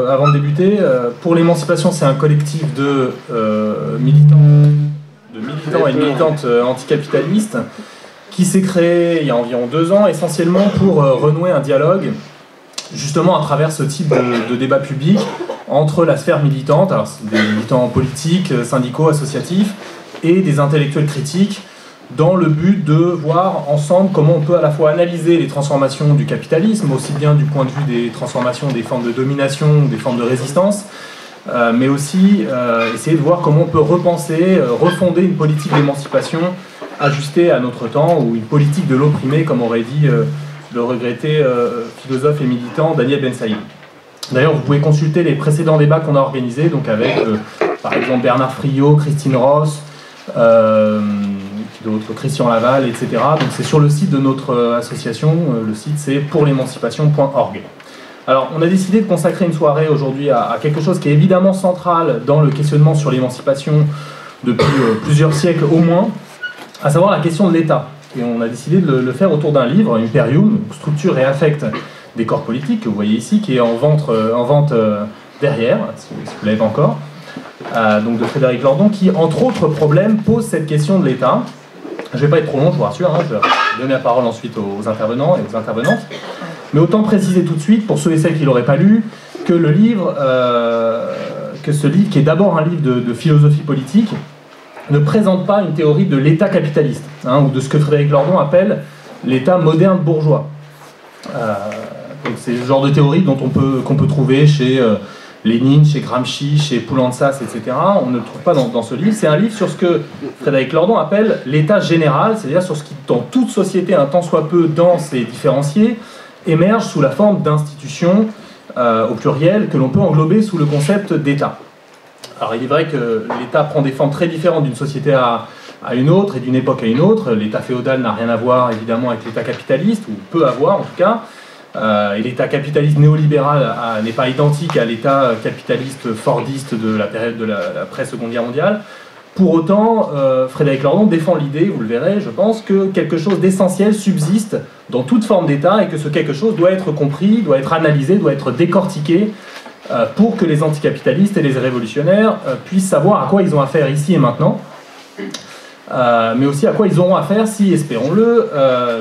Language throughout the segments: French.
Avant de débuter, pour l'émancipation, c'est un collectif de militants et de militantes anticapitalistes qui s'est créé il y a environ 2 ans, essentiellement pour renouer un dialogue, justement à travers ce type de débat public entre la sphère militante, alors des militants politiques, syndicaux, associatifs, et des intellectuels critiques, dans le but de voir ensemble comment on peut à la fois analyser les transformations du capitalisme, aussi bien du point de vue des transformations des formes de domination, des formes de résistance, mais aussi essayer de voir comment on peut repenser, refonder une politique d'émancipation ajustée à notre temps, ou une politique de l'opprimé, comme aurait dit le regretté philosophe et militant Daniel Ben Saïd. D'ailleurs, vous pouvez consulter les précédents débats qu'on a organisés, donc avec par exemple Bernard Friot, Christine Ross, d'autres, Christian Laval, etc. Donc c'est sur le site de notre association, le site c'est pourlémancipation.org. Alors on a décidé de consacrer une soirée aujourd'hui à quelque chose qui est évidemment central dans le questionnement sur l'émancipation depuis plusieurs siècles au moins, à savoir la question de l'État. Et on a décidé de le faire autour d'un livre, Imperium, structure et affect des corps politiques, que vous voyez ici, qui est en vente derrière, si vous ne l'avez pas encore, donc de Frédéric Lordon, qui entre autres problèmes pose cette question de l'État. Je ne vais pas être trop long, je vous rassure, je vais donner la parole ensuite aux intervenants et aux intervenantes. Mais autant préciser tout de suite, pour ceux et celles qui ne l'auraient pas lu, que ce livre, qui est d'abord un livre de philosophie politique, ne présente pas une théorie de l'État capitaliste, ou de ce que Frédéric Lordon appelle l'État moderne bourgeois. Donc c'est le genre de théorie qu'on peut trouver chez Lénine, chez Gramsci, chez Poulantzas, etc. On ne le trouve pas dans ce livre. C'est un livre sur ce que Frédéric Lordon appelle l'état général, c'est-à-dire sur ce qui, dans toute société, un tant soit peu dense et différenciée, émerge sous la forme d'institutions, au pluriel, que l'on peut englober sous le concept d'État. Alors il est vrai que l'État prend des formes très différentes d'une société à une autre et d'une époque à une autre. L'État féodal n'a rien à voir, évidemment, avec l'État capitaliste, ou peut avoir en tout cas. Et l'État capitaliste néolibéral n'est pas identique à l'État capitaliste fordiste de la période de l'après-Seconde Guerre mondiale. Pour autant, Frédéric Lordon défend l'idée, vous le verrez, je pense, que quelque chose d'essentiel subsiste dans toute forme d'État et que ce quelque chose doit être compris, doit être analysé, doit être décortiqué pour que les anticapitalistes et les révolutionnaires puissent savoir à quoi ils ont affaire ici et maintenant. Mais aussi à quoi ils auront affaire si, espérons-le,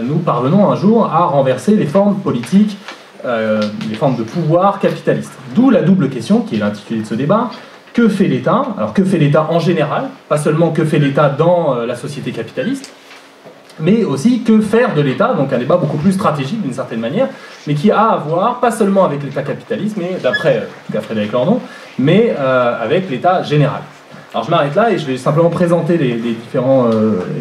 nous parvenons un jour à renverser les formes politiques, les formes de pouvoir capitalistes. D'où la double question, qui est l'intitulé de ce débat. Que fait l'État? Alors que fait l'État en général? Pas seulement que fait l'État dans la société capitaliste, mais aussi que faire de l'État, donc un débat beaucoup plus stratégique d'une certaine manière, mais qui a à voir, pas seulement avec l'État capitaliste, mais d'après Frédéric Lordon, mais avec l'État général. Alors je m'arrête là et je vais simplement présenter les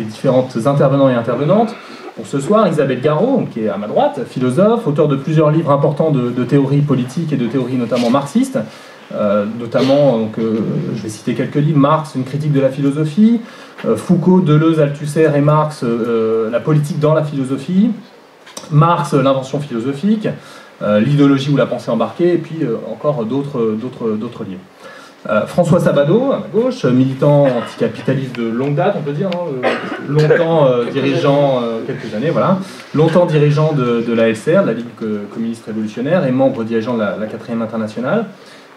différentes intervenants et intervenantes. Pour ce soir, Isabelle Garot, qui est à ma droite, philosophe, auteur de plusieurs livres importants de théorie politique et de théorie notamment marxiste. Notamment, je vais citer quelques livres, Marx, une critique de la philosophie, Foucault, Deleuze, Althusser et Marx, la politique dans la philosophie, Marx, l'invention philosophique, l'idéologie ou la pensée embarquée, et puis encore d'autres livres. François Sabato, à ma gauche, militant anticapitaliste de longue date, on peut dire, longtemps dirigeant, quelques années, voilà, longtemps dirigeant de la LCR, de la Ligue communiste révolutionnaire, et membre dirigeant de la 4e internationale.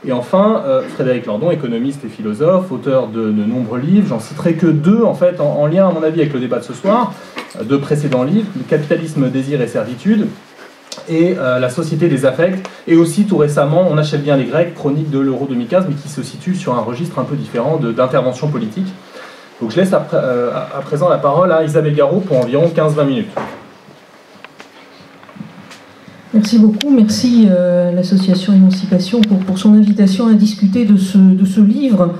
Et enfin, Frédéric Lordon, économiste et philosophe, auteur de nombreux livres, j'en citerai que 2, en fait, en lien, à mon avis, avec le débat de ce soir, 2 précédents livres, Le capitalisme, désir et servitude, et La société des affects, et aussi tout récemment On achète bien les Grecs, chronique de l'Euro 2015, mais qui se situe sur un registre un peu différent d'intervention politique. Donc je laisse à présent la parole à Isabelle Garot pour environ 15-20 minutes. Merci beaucoup, merci à l'association Émancipation pour son invitation à discuter de ce livre.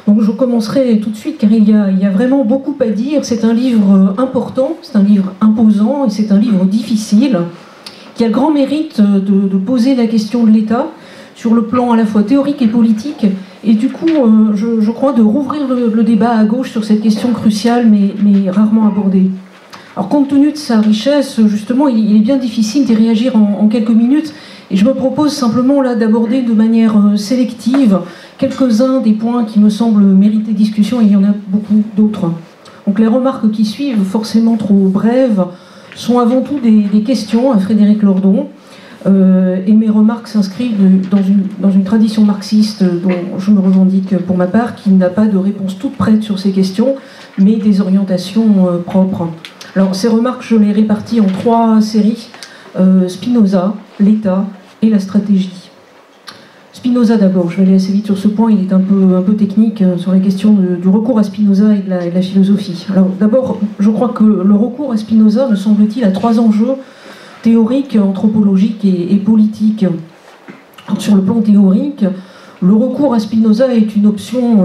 Donc je commencerai tout de suite car il y a vraiment beaucoup à dire. C'est un livre important, c'est un livre imposant et c'est un livre difficile qui a le grand mérite de poser la question de l'État sur le plan à la fois théorique et politique et du coup je crois de rouvrir le débat à gauche sur cette question cruciale mais rarement abordée. Alors compte tenu de sa richesse, justement, il est bien difficile d'y réagir en quelques minutes et je me propose simplement là d'aborder de manière sélective quelques-uns des points qui me semblent mériter discussion et il y en a beaucoup d'autres. Donc les remarques qui suivent, forcément trop brèves, sont avant tout des questions à Frédéric Lordon. et mes remarques s'inscrivent dans une tradition marxiste dont je me revendique pour ma part, qui n'a pas de réponse toute prête sur ces questions, mais des orientations propres. Alors ces remarques, je les répartis en 3 séries, Spinoza, l'État et la stratégie. Spinoza d'abord, je vais aller assez vite sur ce point, il est un peu technique sur la question du recours à Spinoza et de la philosophie. Alors d'abord, je crois que le recours à Spinoza, me semble-t-il, a 3 enjeux théoriques, anthropologiques et politiques. Alors, sur le plan théorique, le recours à Spinoza est une option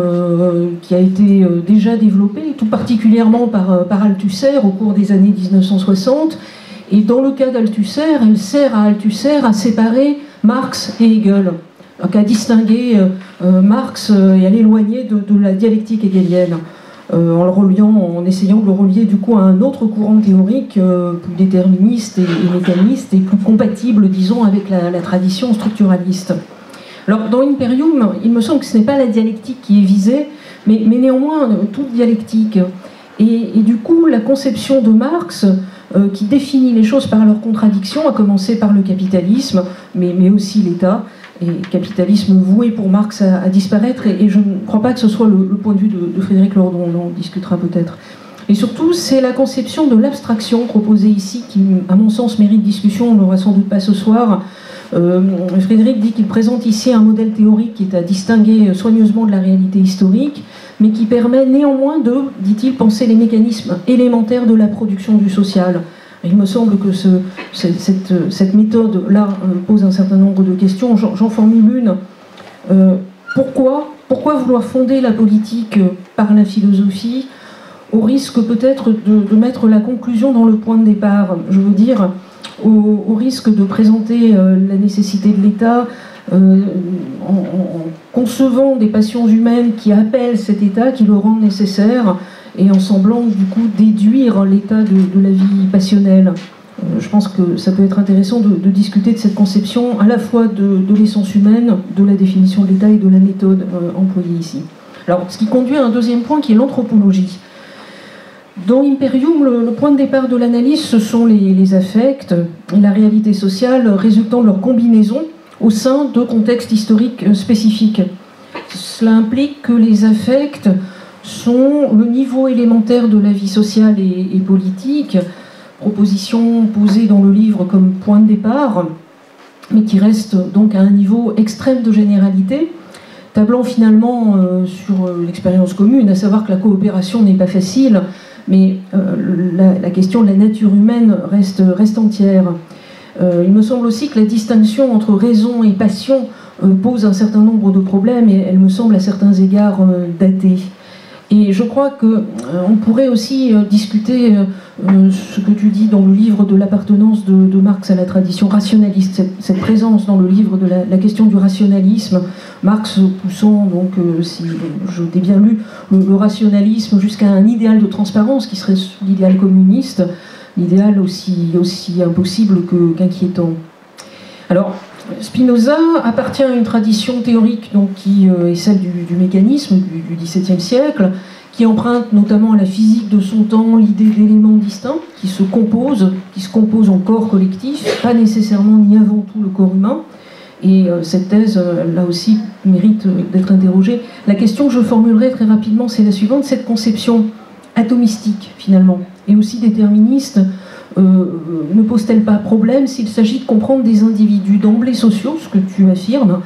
qui a été déjà développée, tout particulièrement par Althusser au cours des années 1960. Et dans le cas d'Althusser, elle sert à Althusser à séparer Marx et Hegel, donc à distinguer Marx et à l'éloigner de la dialectique hegelienne, en essayant de le relier du coup à un autre courant théorique plus déterministe et mécaniste et plus compatible, disons, avec la tradition structuraliste. Alors, dans Imperium, il me semble que ce n'est pas la dialectique qui est visée, mais néanmoins toute dialectique. Et du coup, la conception de Marx, qui définit les choses par leurs contradictions, à commencer par le capitalisme, mais aussi l'État, et capitalisme voué pour Marx à disparaître, et je ne crois pas que ce soit le point de vue de Frédéric Lordon, on en discutera peut-être. Et surtout, c'est la conception de l'abstraction proposée ici, qui, à mon sens, mérite discussion, on ne l'aura sans doute pas ce soir. Frédéric dit qu'il présente ici un modèle théorique qui est à distinguer soigneusement de la réalité historique, mais qui permet néanmoins de, dit-il, penser les mécanismes élémentaires de la production du social. Il me semble que cette méthode-là pose un certain nombre de questions. J'en formule une. Pourquoi vouloir fonder la politique par la philosophie, au risque peut-être de mettre la conclusion dans le point de départ? Je veux dire, au risque de présenter la nécessité de l'État en concevant des passions humaines qui appellent cet État, qui le rendent nécessaire, et en semblant du coup déduire l'état de la vie passionnelle. Je pense que ça peut être intéressant de discuter de cette conception à la fois de l'essence humaine, de la définition de l'état et de la méthode employée ici. Alors, ce qui conduit à un deuxième point qui est l'anthropologie. Dans Imperium, le point de départ de l'analyse, ce sont les affects et la réalité sociale résultant de leur combinaison au sein de contextes historiques spécifiques. Cela implique que les affects sont le niveau élémentaire de la vie sociale et politique, proposition posée dans le livre comme point de départ, mais qui reste donc à un niveau extrême de généralité, tablant finalement sur l'expérience commune, à savoir que la coopération n'est pas facile, mais la question de la nature humaine reste entière. Il me semble aussi que la distinction entre raison et passion pose un certain nombre de problèmes, et elle me semble à certains égards datée. Et je crois qu'on pourrait aussi discuter ce que tu dis dans le livre de l'appartenance de Marx à la tradition rationaliste, cette présence dans le livre de la question du rationalisme, Marx poussant, donc, si je t'ai bien lu, le rationalisme jusqu'à un idéal de transparence qui serait l'idéal communiste, l'idéal aussi impossible qu'inquiétant. Alors, Spinoza appartient à une tradition théorique donc, qui est celle du mécanisme du XVIIe siècle, qui emprunte notamment à la physique de son temps l'idée d'éléments distincts qui se composent en corps collectif, pas nécessairement ni avant tout le corps humain. Et cette thèse, là aussi, mérite d'être interrogée. La question que je formulerai très rapidement, c'est la suivante. Cette conception atomistique, finalement, et aussi déterministe, ne pose-t-elle pas problème s'il s'agit de comprendre des individus d'emblée sociaux, ce que tu affirmes?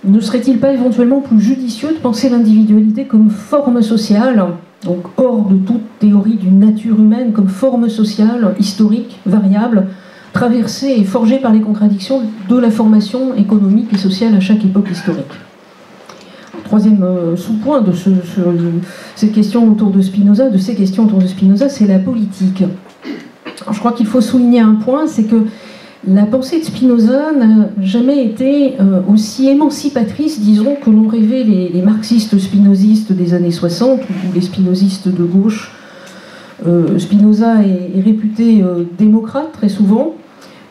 Ne serait-il pas éventuellement plus judicieux de penser l'individualité comme forme sociale, donc hors de toute théorie d'une nature humaine, comme forme sociale, historique, variable, traversée et forgée par les contradictions de la formation économique et sociale à chaque époque historique? Troisième sous-point de ces questions autour de Spinoza, c'est la politique. Alors, je crois qu'il faut souligner un point, c'est que la pensée de Spinoza n'a jamais été aussi émancipatrice, disons, que l'ont rêvé les marxistes spinozistes des années 60 ou les spinozistes de gauche. Spinoza est réputé démocrate très souvent,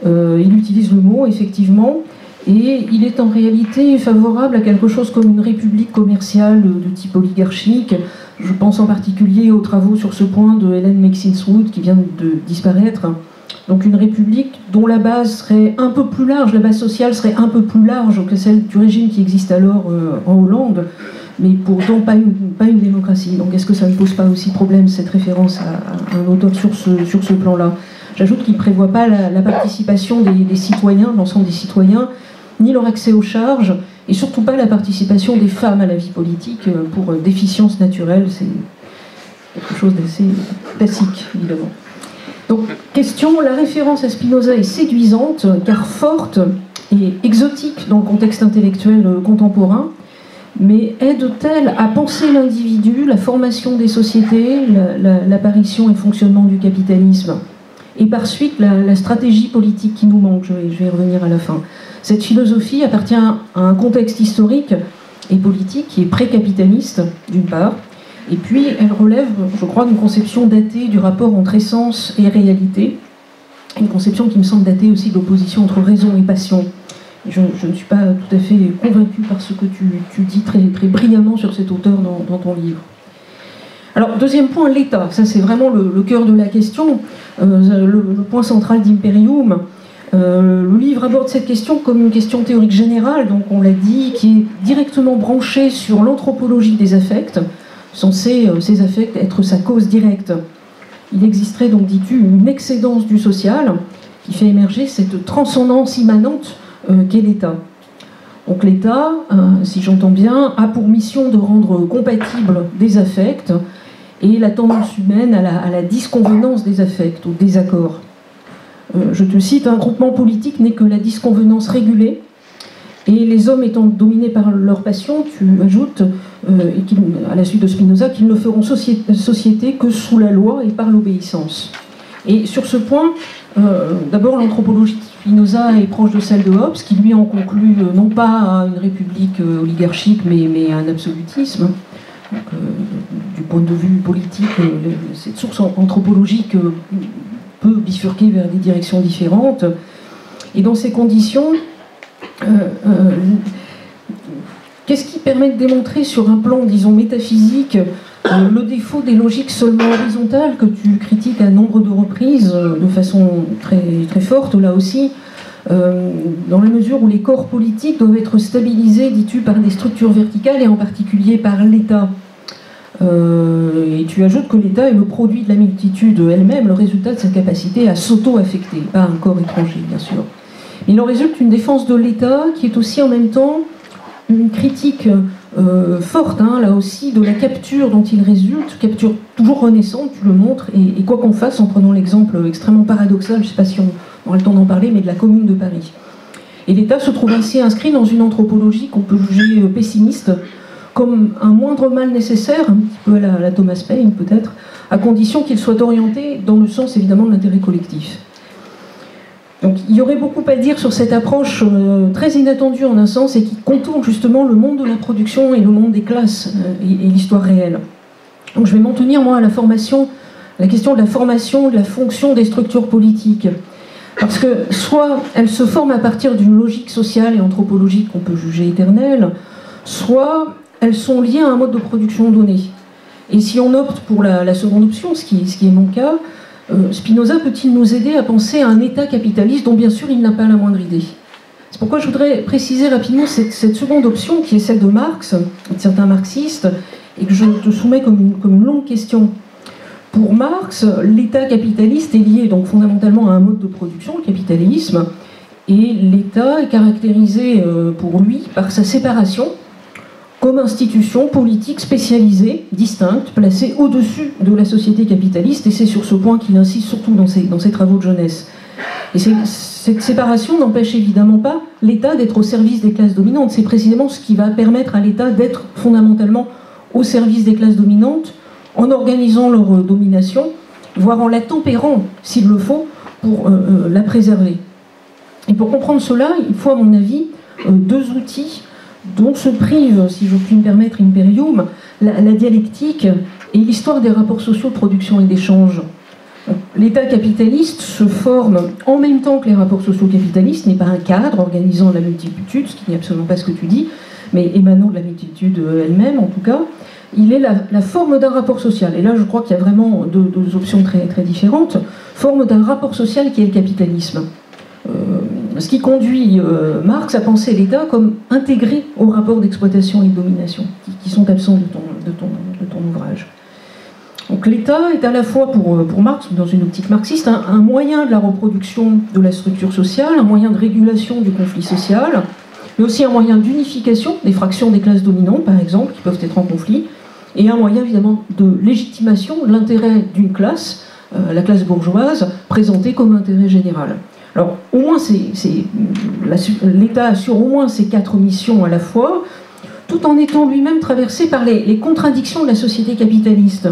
il utilise le mot effectivement, et il est en réalité favorable à quelque chose comme une république commerciale de type oligarchique. Je pense en particulier aux travaux sur ce point de Helen Maxine-Wood qui vient de disparaître, donc une république dont la base serait un peu plus large, la base sociale serait un peu plus large que celle du régime qui existe alors en Hollande, mais pourtant pas une démocratie. Donc est-ce que ça ne pose pas aussi problème, cette référence à un auteur sur ce plan-là? J'ajoute qu'il ne prévoit pas la participation des citoyens, l'ensemble des citoyens, ni leur accès aux charges, et surtout pas la participation des femmes à la vie politique pour déficience naturelle. C'est quelque chose d'assez classique, évidemment. Donc, question, la référence à Spinoza est séduisante, car forte et exotique dans le contexte intellectuel contemporain, mais aide-t-elle à penser l'individu, la formation des sociétés, l'apparition et le fonctionnement du capitalisme, et par suite la stratégie politique qui nous manque? Je vais y revenir à la fin. Cette philosophie appartient à un contexte historique et politique qui est pré-capitaliste, d'une part, et puis elle relève, je crois, d'une conception datée du rapport entre essence et réalité, une conception qui me semble datée aussi de l'opposition entre raison et passion. Je ne suis pas tout à fait convaincue par ce que tu dis très, très brillamment sur cet auteur dans ton livre. Alors, deuxième point, l'État. Ça, c'est vraiment le cœur de la question, le point central d'Imperium. Le livre aborde cette question comme une question théorique générale, donc on l'a dit, qui est directement branchée sur l'anthropologie des affects, censés ces affects être sa cause directe. Il existerait donc, dis-tu, une excédence du social qui fait émerger cette transcendance immanente qu'est l'État. Donc l'État, si j'entends bien, a pour mission de rendre compatibles des affects et la tendance humaine à la disconvenance des affects, au désaccord. Je te cite, un groupement politique n'est que la disconvenance régulée, et les hommes étant dominés par leur passion, tu ajoutes, à la suite de Spinoza, qu'ils ne feront société que sous la loi et par l'obéissance. Et sur ce point, d'abord l'anthropologie de Spinoza est proche de celle de Hobbes, qui lui en conclut non pas à une république oligarchique, mais à un absolutisme. Donc, du point de vue politique, cette source anthropologique peut bifurquer vers des directions différentes. Et dans ces conditions, qu'est-ce qui permet de démontrer sur un plan, disons, métaphysique, le défaut des logiques seulement horizontales que tu critiques à nombre de reprises, de façon très, très forte, là aussi, dans la mesure où les corps politiques doivent être stabilisés, dis-tu, par des structures verticales et en particulier par l'État. Et tu ajoutes que l'État est le produit de la multitude elle-même, le résultat de sa capacité à s'auto-affecter, pas un corps étranger, bien sûr. Il en résulte une défense de l'État qui est aussi en même temps une critique forte, là aussi, de la capture dont il résulte, capture toujours renaissante, tu le montres, et quoi qu'on fasse, en prenant l'exemple extrêmement paradoxal, je ne sais pas si on aura le temps d'en parler, mais de la Commune de Paris. Et l'État se trouve ainsi inscrit dans une anthropologie qu'on peut juger pessimiste, comme un moindre mal nécessaire, un petit peu à la Thomas Paine peut-être, à condition qu'il soit orienté dans le sens évidemment de l'intérêt collectif. Donc il y aurait beaucoup à dire sur cette approche très inattendue en un sens et qui contourne justement le monde de la production et le monde des classes et l'histoire réelle. Donc je vais m'en tenir moi à la formation, la question de la formation, de la fonction des structures politiques. Parce que soit elles se forment à partir d'une logique sociale et anthropologique qu'on peut juger éternelle, soit elles sont liées à un mode de production donné. Et si on opte pour la seconde option, ce qui est mon cas, Spinoza peut-il nous aider à penser à un État capitaliste dont bien sûr il n'a pas la moindre idée? C'est pourquoi je voudrais préciser rapidement cette seconde option qui est celle de Marx, de certains marxistes, et que je te soumets comme une longue question. Pour Marx, l'État capitaliste est lié donc fondamentalement à un mode de production, le capitalisme, et l'État est caractérisé pour lui par sa séparation comme institution politique spécialisée, distincte, placée au-dessus de la société capitaliste, et c'est sur ce point qu'il insiste surtout dans ses travaux de jeunesse. Et cette séparation n'empêche évidemment pas l'État d'être au service des classes dominantes. C'est précisément ce qui va permettre à l'État d'être fondamentalement au service des classes dominantes, en organisant leur domination, voire en la tempérant, s'il le faut, pour la préserver. Et pour comprendre cela, il faut, à mon avis, deux outils dont se prive, si je puis me permettre, Imperium, la dialectique et l'histoire des rapports sociaux de production et d'échange. L'État capitaliste se forme en même temps que les rapports sociaux capitalistes, n'est pas un cadre organisant la multitude, ce qui n'est absolument pas ce que tu dis, mais émanant de la multitude elle-même en tout cas, il est la forme d'un rapport social. Et là, je crois qu'il y a vraiment deux options très, très différentes. Forme d'un rapport social qui est le capitalisme. Ce qui conduit Marx à penser l'État comme intégré au rapport d'exploitation et de domination, qui sont absents de ton ouvrage. Donc l'État est à la fois, pour Marx, dans une optique marxiste, un moyen de la reproduction de la structure sociale, un moyen de régulation du conflit social, mais aussi un moyen d'unification des fractions des classes dominantes, par exemple, qui peuvent être en conflit, et un moyen évidemment de légitimation de l'intérêt d'une classe, la classe bourgeoise, présentée comme intérêt général. Alors, au moins, l'État assure au moins ces 4 missions à la fois, tout en étant lui-même traversé par les contradictions de la société capitaliste.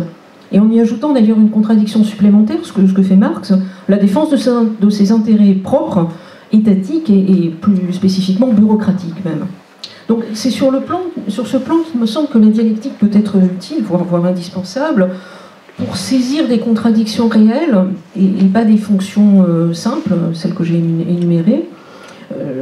Et en y ajoutant d'ailleurs une contradiction supplémentaire, ce que fait Marx, la défense de ses intérêts propres, étatiques et plus spécifiquement bureaucratiques même. Donc c'est sur ce plan qu'il me semble que la dialectique peut être utile, voire indispensable, pour saisir des contradictions réelles et pas des fonctions simples, celles que j'ai énumérées.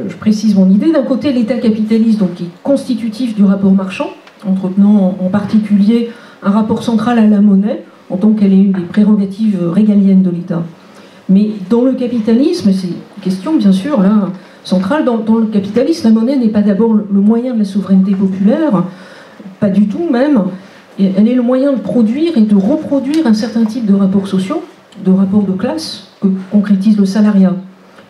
Je précise mon idée. D'un côté, l'État capitaliste, donc, qui est constitutif du rapport marchand, entretenant en particulier un rapport central à la monnaie, en tant qu'elle est une des prérogatives régaliennes de l'État. Mais dans le capitalisme, c'est une question bien sûr là, centrale, dans le capitalisme, la monnaie n'est pas d'abord le moyen de la souveraineté populaire, pas du tout même. Elle est le moyen de produire et de reproduire un certain type de rapports sociaux, de rapports de classe, que concrétise le salariat.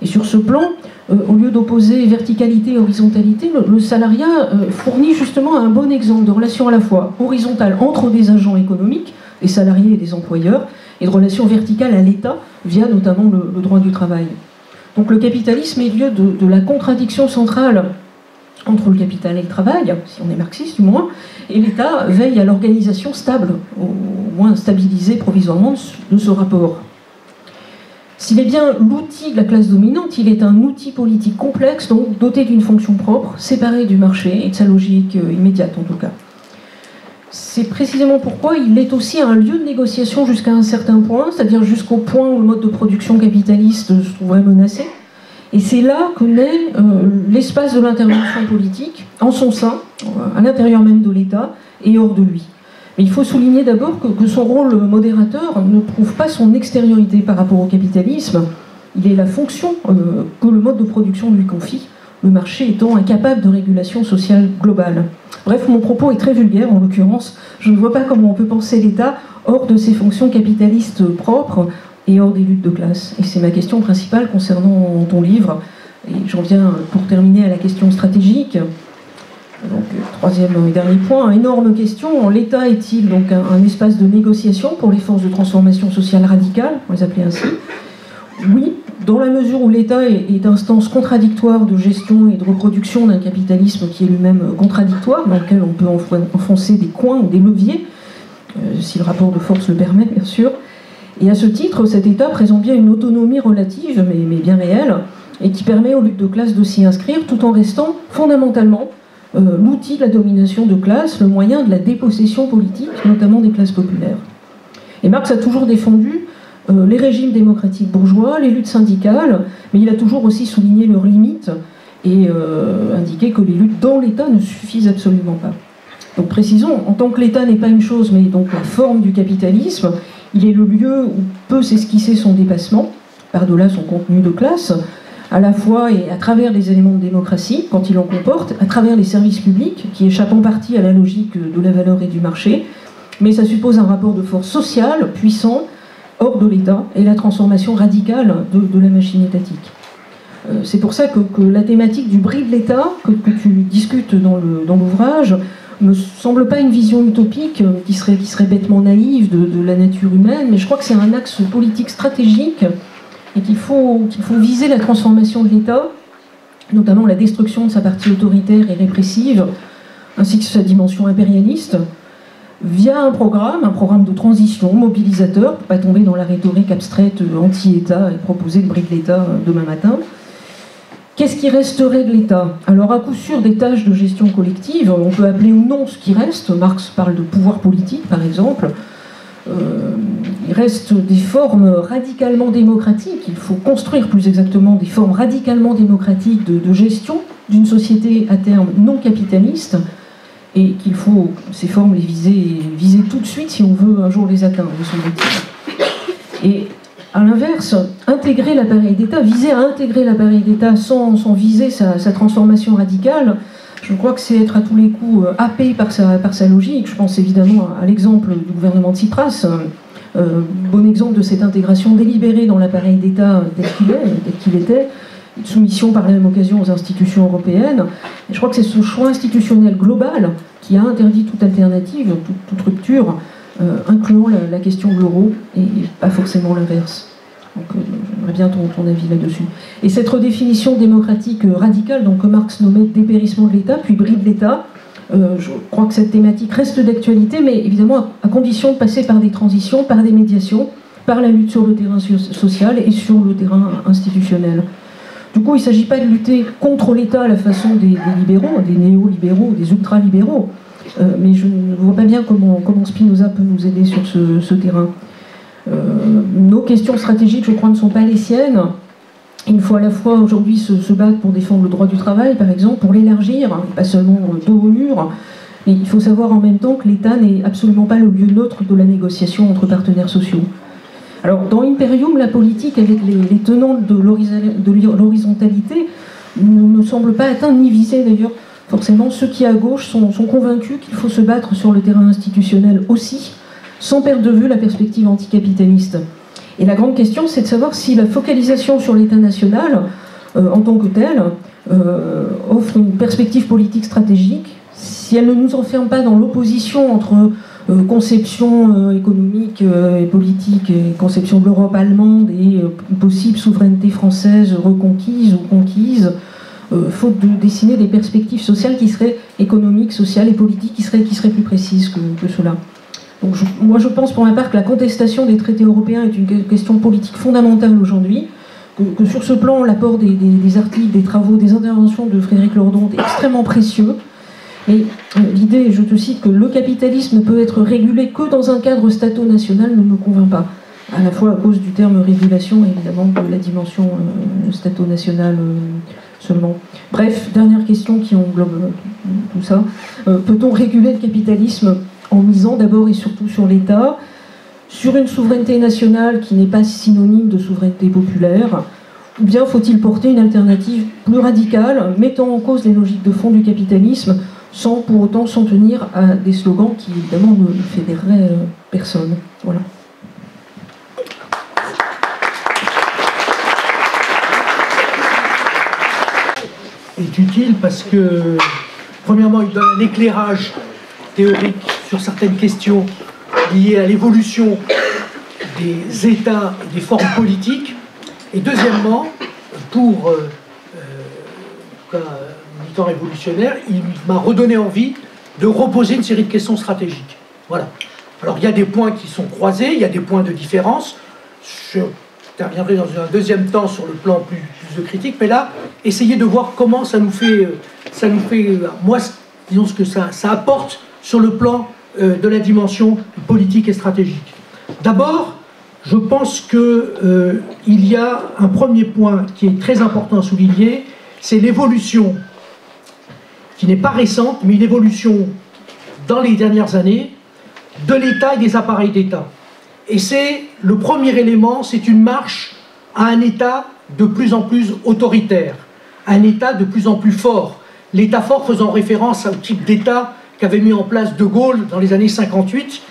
Et sur ce plan, au lieu d'opposer verticalité et horizontalité, le salariat fournit justement un bon exemple de relation à la fois horizontale entre des agents économiques, des salariés et des employeurs, et de relation verticale à l'État, via notamment le droit du travail. Donc le capitalisme est lieu de la contradiction centrale entre le capital et le travail, si on est marxiste du moins, et l'État veille à l'organisation stable, au moins stabilisée provisoirement de ce rapport. S'il est bien l'outil de la classe dominante, il est un outil politique complexe, donc doté d'une fonction propre, séparé du marché et de sa logique immédiate en tout cas. C'est précisément pourquoi il est aussi un lieu de négociation jusqu'à un certain point, c'est-à-dire jusqu'au point où le mode de production capitaliste se trouverait menacé. Et c'est là que naît l'espace de l'intervention politique, en son sein, à l'intérieur même de l'État et hors de lui. Mais il faut souligner d'abord que son rôle modérateur ne prouve pas son extériorité par rapport au capitalisme. Il est la fonction que le mode de production lui confie, le marché étant incapable de régulation sociale globale. Bref, mon propos est très vulgaire en l'occurrence. Je ne vois pas comment on peut penser l'État hors de ses fonctions capitalistes propres et hors des luttes de classe. Et c'est ma question principale concernant ton livre. Et j'en viens pour terminer à la question stratégique. Donc, troisième et dernier point, énorme question. L'État est-il donc un espace de négociation pour les forces de transformation sociale radicale, on les appelait ainsi? Oui, dans la mesure où l'État est instance contradictoire de gestion et de reproduction d'un capitalisme qui est lui-même contradictoire, dans lequel on peut enfoncer des coins ou des leviers, si le rapport de force le permet, bien sûr. Et à ce titre, cet État présente bien une autonomie relative, mais bien réelle, et qui permet aux luttes de classe de s'y inscrire, tout en restant fondamentalement l'outil de la domination de classe, le moyen de la dépossession politique, notamment des classes populaires. Et Marx a toujours défendu les régimes démocratiques bourgeois, les luttes syndicales, mais il a toujours aussi souligné leurs limites et indiqué que les luttes dans l'État ne suffisent absolument pas. Donc précisons, en tant que l'État n'est pas une chose, mais donc la forme du capitalisme, il est le lieu où peut s'esquisser son dépassement, par-delà son contenu de classe, à la fois et à travers les éléments de démocratie, quand il en comporte, à travers les services publics, qui échappent en partie à la logique de la valeur et du marché, mais ça suppose un rapport de force sociale, puissant, hors de l'État, et la transformation radicale de la machine étatique. C'est pour ça que la thématique du bris de l'État, que tu discutes dans l'ouvrage, me semble pas une vision utopique qui serait bêtement naïve de la nature humaine, mais je crois que c'est un axe politique stratégique et qu'il faut viser la transformation de l'État, notamment la destruction de sa partie autoritaire et répressive, ainsi que sa dimension impérialiste, via un programme de transition mobilisateur, pour ne pas tomber dans la rhétorique abstraite anti-État et proposer le bris de l'État demain matin. Qu'est-ce qui resterait de l'État? Alors à coup sûr des tâches de gestion collective, on peut appeler ou non ce qui reste, Marx parle de pouvoir politique par exemple, il reste des formes radicalement démocratiques, il faut construire plus exactement des formes radicalement démocratiques de gestion d'une société à terme non capitaliste, et qu'il faut ces formes les viser tout de suite si on veut un jour les atteindre, me semble-t-il. Et à l'inverse, intégrer l'appareil d'État, viser à intégrer l'appareil d'État sans viser sa transformation radicale, je crois que c'est être à tous les coups happé par sa logique. Je pense évidemment à l'exemple du gouvernement de Tsipras, bon exemple de cette intégration délibérée dans l'appareil d'État tel qu'il était, une soumission par la même occasion aux institutions européennes. Et je crois que c'est ce choix institutionnel global qui a interdit toute alternative, toute rupture, incluant la question de l'euro et pas forcément l'inverse. Donc j'aimerais bien ton avis là-dessus. Et cette redéfinition démocratique radicale, donc, que Marx nommait dépérissement de l'État, puis bride l'État, je crois que cette thématique reste d'actualité, mais évidemment à condition de passer par des transitions, par des médiations, par la lutte sur le terrain social et sur le terrain institutionnel. Du coup, il ne s'agit pas de lutter contre l'État à la façon des libéraux, des néolibéraux, des ultralibéraux, mais je ne vois pas bien comment Spinoza peut nous aider sur ce terrain. Nos questions stratégiques, je crois, ne sont pas les siennes. Il faut à la fois aujourd'hui se battre pour défendre le droit du travail, par exemple, pour l'élargir, pas seulement dos au mur, mais il faut savoir en même temps que l'État n'est absolument pas le lieu neutre de la négociation entre partenaires sociaux. Alors, dans Imperium, la politique, avec les tenants de l'horizontalité, ne me semble pas atteindre ni viser d'ailleurs forcément ceux qui à gauche sont convaincus qu'il faut se battre sur le terrain institutionnel aussi, sans perdre de vue la perspective anticapitaliste. Et la grande question, c'est de savoir si la focalisation sur l'État national, en tant que tel, offre une perspective politique stratégique, si elle ne nous enferme pas dans l'opposition entre conception économique et politique, et conception de l'Europe allemande et possible souveraineté française reconquise ou conquise, faute de dessiner des perspectives sociales qui seraient économiques, sociales et politiques qui seraient plus précises que cela. Donc moi je pense pour ma part que la contestation des traités européens est une question politique fondamentale aujourd'hui, que sur ce plan l'apport des articles, des travaux, des interventions de Frédéric Lordon est extrêmement précieux. Et l'idée, je te cite, que le capitalisme ne peut être régulé que dans un cadre stato-national ne me convainc pas, à la fois à cause du terme régulation et évidemment de la dimension stato-nationale seulement. Bref, dernière question qui englobe tout ça. Peut-on réguler le capitalisme en misant d'abord et surtout sur l'État, sur une souveraineté nationale qui n'est pas synonyme de souveraineté populaire, ou bien faut-il porter une alternative plus radicale, mettant en cause les logiques de fond du capitalisme, sans pour autant s'en tenir à des slogans qui évidemment ne fédéreraient personne. Voilà. Est utile parce que, premièrement, il donne un éclairage théorique sur certaines questions liées à l'évolution des États et des formes politiques. Et deuxièmement, pour un militant révolutionnaire, il m'a redonné envie de reposer une série de questions stratégiques. Voilà. Alors il y a des points qui sont croisés, il y a des points de différence. Je interviendrai dans un deuxième temps sur le plan plus de critique, mais là, essayez de voir comment ça nous fait moi, disons ce que ça apporte sur le plan de la dimension politique et stratégique. D'abord, je pense qu'il y a un premier point qui est très important à souligner, c'est l'évolution, qui n'est pas récente, mais une évolution dans les dernières années, de l'État et des appareils d'État. Et c'est le premier élément, c'est une marche à un État de plus en plus autoritaire, un État de plus en plus fort. L'État fort faisant référence au type d'État qu'avait mis en place De Gaulle dans les années 58,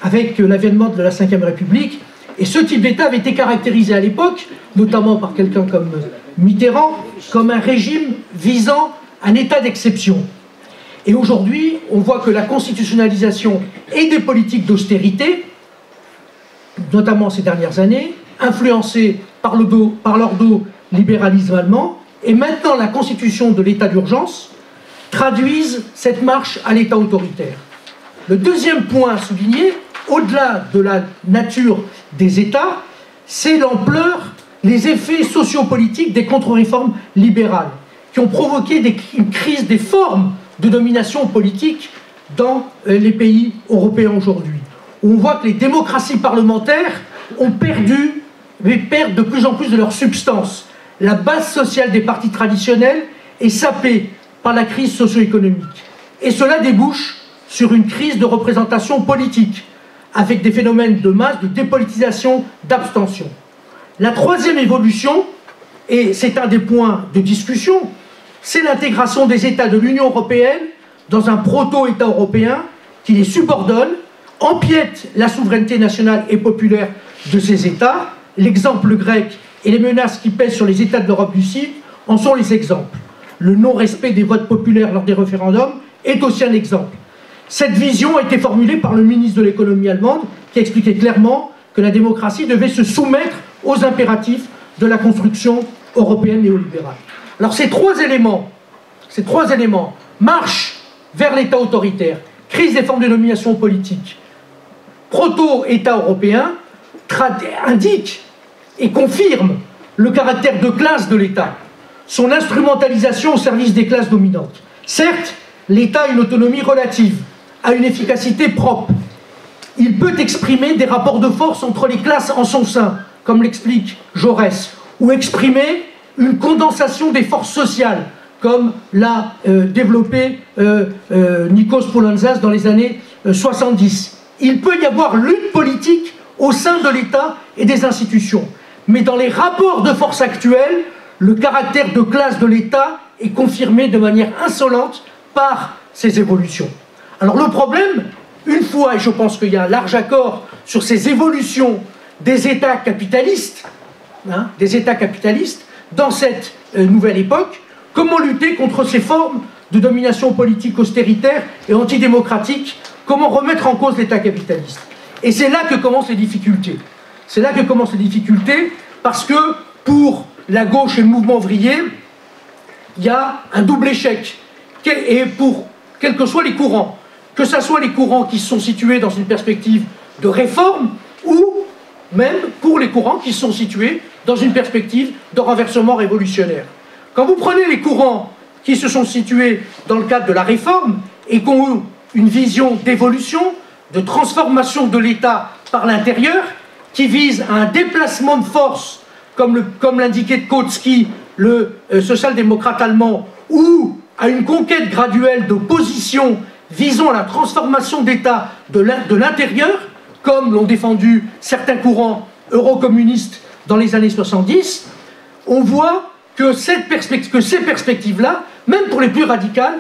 avec l'avènement de la Ve République. Et ce type d'État avait été caractérisé à l'époque, notamment par quelqu'un comme Mitterrand, comme un régime visant un état d'exception. Et aujourd'hui, on voit que la constitutionnalisation et des politiques d'austérité, notamment ces dernières années, influencées par l'ordo-libéralisme allemand, et maintenant la constitution de l'état d'urgence, traduisent cette marche à l'état autoritaire. Le deuxième point à souligner, au-delà de la nature des États, c'est l'ampleur, les effets sociopolitiques des contre-réformes libérales, qui ont provoqué une crise des formes de domination politique dans les pays européens aujourd'hui. On voit que les démocraties parlementaires perdent de plus en plus de leur substance. La base sociale des partis traditionnels est sapée par la crise socio-économique. et cela débouche sur une crise de représentation politique, avec des phénomènes de masse, de dépolitisation, d'abstention. La troisième évolution, et c'est un des points de discussion, c'est l'intégration des États de l'Union européenne dans un proto-État européen qui les subordonne, empiète la souveraineté nationale et populaire de ces États. L'exemple grec et les menaces qui pèsent sur les États de l'Europe du Sud en sont les exemples. Le non-respect des votes populaires lors des référendums est aussi un exemple. Cette vision a été formulée par le ministre de l'économie allemande qui expliquait clairement que la démocratie devait se soumettre aux impératifs de la construction européenne néolibérale. Alors ces trois éléments marchent vers l'État autoritaire, crise des formes de domination politique, proto-État européen, indique et confirme le caractère de classe de l'État, son instrumentalisation au service des classes dominantes. Certes, l'État a une autonomie relative, a une efficacité propre. Il peut exprimer des rapports de force entre les classes en son sein, comme l'explique Jaurès, ou exprimer une condensation des forces sociales, comme l'a développé Nikos Poulantzas dans les années 70. Il peut y avoir lutte politique au sein de l'État et des institutions. Mais dans les rapports de force actuels, le caractère de classe de l'État est confirmé de manière insolente par ces évolutions. Alors le problème, une fois, et je pense qu'il y a un large accord sur ces évolutions des États capitalistes, dans cette nouvelle époque, comment lutter contre ces formes de domination politique austéritaire et antidémocratique? Comment remettre en cause l'État capitaliste? Et c'est là que commencent les difficultés. C'est là que commencent les difficultés, parce que pour la gauche et le mouvement ouvrier, il y a un double échec. Et pour quels que soient les courants, que ce soit les courants qui sont situés dans une perspective de réforme, ou même pour les courants qui sont situés dans une perspective de renversement révolutionnaire. Quand vous prenez les courants qui se sont situés dans le cadre de la réforme et qui ont eu une vision d'évolution, de transformation de l'État par l'intérieur, qui vise à un déplacement de force, comme l'indiquait Kautsky, le social-démocrate allemand, ou à une conquête graduelle de positions visant à la transformation d'État de l'intérieur, comme l'ont défendu certains courants eurocommunistes dans les années 70, on voit que ces perspectives-là, même pour les plus radicales,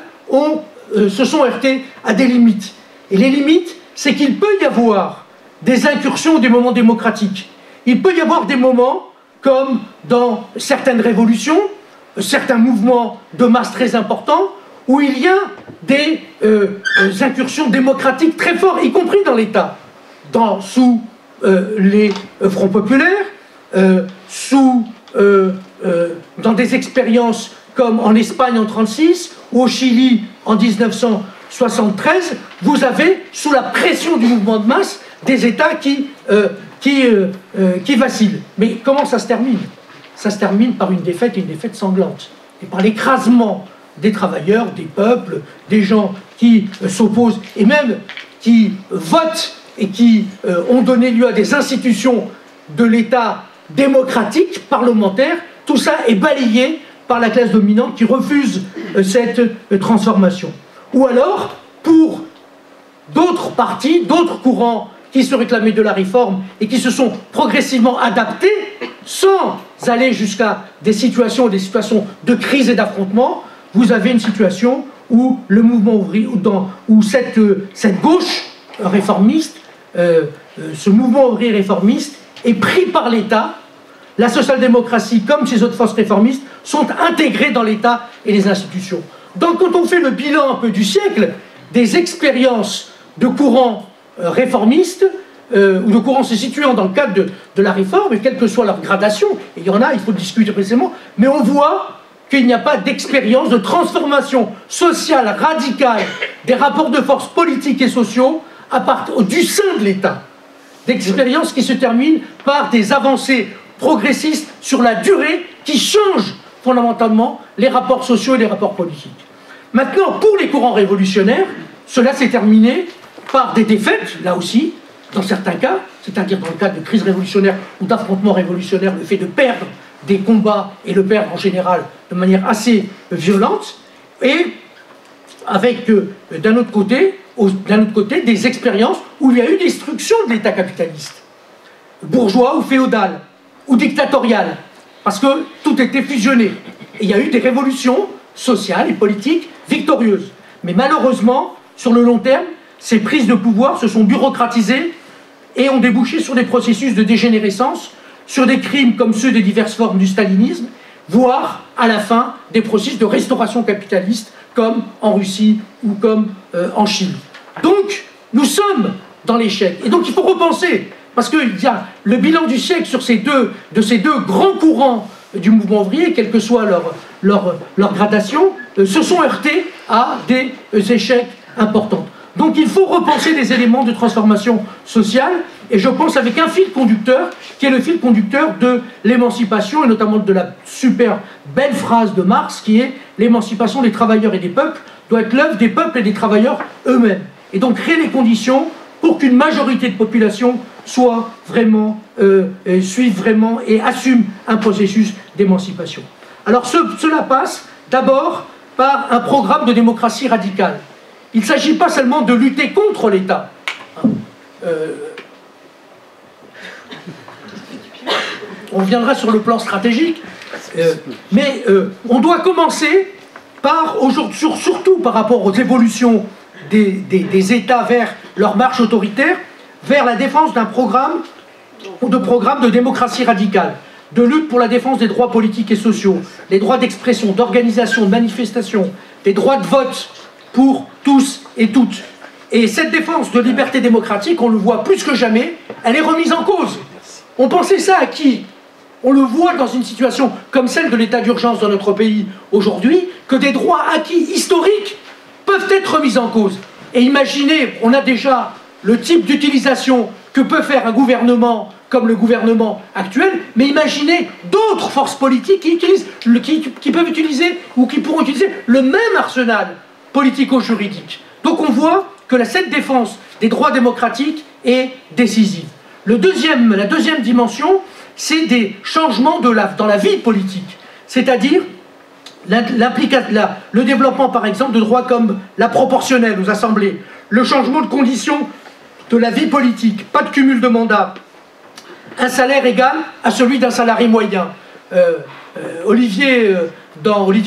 se sont heurtées à des limites. Et les limites, c'est qu'il peut y avoir des incursions, des moments démocratiques. Il peut y avoir des moments, comme dans certaines révolutions, certains mouvements de masse très importants, où il y a des incursions démocratiques très fortes, y compris dans l'État, sous les fronts populaires, dans des expériences comme en Espagne en 1936 ou au Chili en 1973, vous avez, sous la pression du mouvement de masse, des États qui vacillent. Mais comment ça se termine? Ça se termine par une défaite, et une défaite sanglante, et par l'écrasement des travailleurs, des peuples, des gens qui s'opposent, et même qui votent et qui ont donné lieu à des institutions de l'État démocratique, parlementaire. Tout ça est balayé par la classe dominante qui refuse cette transformation. Ou alors, pour d'autres partis, d'autres courants qui se réclamaient de la réforme et qui se sont progressivement adaptés, sans aller jusqu'à des situations de crise et d'affrontement, vous avez une situation où le mouvement ouvrier, où cette gauche réformiste, ce mouvement ouvrier réformiste est pris par l'État. La social-démocratie, comme ces autres forces réformistes, sont intégrées dans l'État et les institutions. Donc quand on fait le bilan un peu du siècle, des expériences de courants réformistes, ou de courants se situant dans le cadre de la réforme, et quelle que soit leur gradation, et il y en a, il faut discuter précisément, mais on voit qu'il n'y a pas d'expérience de transformation sociale radicale des rapports de force politiques et sociaux du sein de l'État. D'expériences qui se terminent par des avancées progressistes sur la durée qui changent fondamentalement les rapports sociaux et les rapports politiques. Maintenant, pour les courants révolutionnaires, cela s'est terminé par des défaites, là aussi, dans certains cas, c'est-à-dire dans le cadre de crise révolutionnaire ou d'affrontements révolutionnaires, le fait de perdre des combats et le perdre en général de manière assez violente, et avec d'un autre côté, des expériences où il y a eu destruction de l'État capitaliste, bourgeois ou féodal, ou dictatorial, parce que tout était fusionné. Et il y a eu des révolutions sociales et politiques victorieuses. Mais malheureusement, sur le long terme, ces prises de pouvoir se sont bureaucratisées et ont débouché sur des processus de dégénérescence, sur des crimes comme ceux des diverses formes du stalinisme, voire, à la fin, des processus de restauration capitaliste, comme en Russie ou comme en Chine. Donc, nous sommes dans l'échec. Et donc, il faut repenser, parce qu'il y a le bilan du siècle sur ces deux grands courants du mouvement ouvrier, quelle que soit leur gradation, se sont heurtés à des échecs importants. Donc il faut repenser des éléments de transformation sociale, et je pense avec un fil conducteur, qui est le fil conducteur de l'émancipation, et notamment de la super belle phrase de Marx, qui est « l'émancipation des travailleurs et des peuples doit être l'œuvre des peuples et des travailleurs eux-mêmes ». Et donc créer les conditions pour qu'une majorité de population soit vraiment, suive vraiment et assume un processus d'émancipation. Alors cela passe d'abord par un programme de démocratie radicale. Il ne s'agit pas seulement de lutter contre l'État. On reviendra sur le plan stratégique, mais on doit commencer par, surtout par rapport aux évolutions des États vers leur marche autoritaire, vers la défense d'un programme de démocratie radicale, de lutte pour la défense des droits politiques et sociaux, des droits d'expression, d'organisation, de manifestation, des droits de vote pour tous et toutes. Et cette défense de liberté démocratique, on le voit plus que jamais, elle est remise en cause. On pensait ça à qui? On le voit dans une situation comme celle de l'état d'urgence dans notre pays aujourd'hui, que des droits acquis historiques peuvent être remis en cause. Et imaginez, on a déjà le type d'utilisation que peut faire un gouvernement comme le gouvernement actuel, mais imaginez d'autres forces politiques qui peuvent utiliser ou qui pourront utiliser le même arsenal politico-juridique. Donc on voit que cette défense des droits démocratiques est décisive. La deuxième dimension, c'est des changements dans la vie politique, c'est-à-dire le développement par exemple de droits comme la proportionnelle aux assemblées, le changement de conditions de la vie politique, pas de cumul de mandats, un salaire égal à celui d'un salarié moyen. Olivier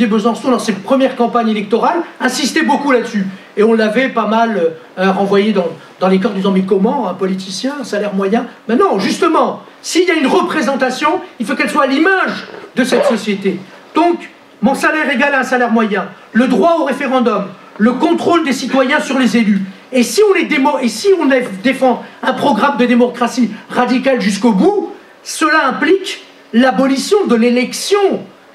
Besançon, dans ses premières campagnes électorales, insistait beaucoup là-dessus. Et on l'avait pas mal renvoyé dans les corps, disant mais comment un politicien, un salaire moyen? Mais non, justement, s'il y a une représentation, il faut qu'elle soit à l'image de cette société. Donc, mon salaire égal à un salaire moyen, le droit au référendum, le contrôle des citoyens sur les élus. Et si on défend un programme de démocratie radicale jusqu'au bout, cela implique l'abolition de l'élection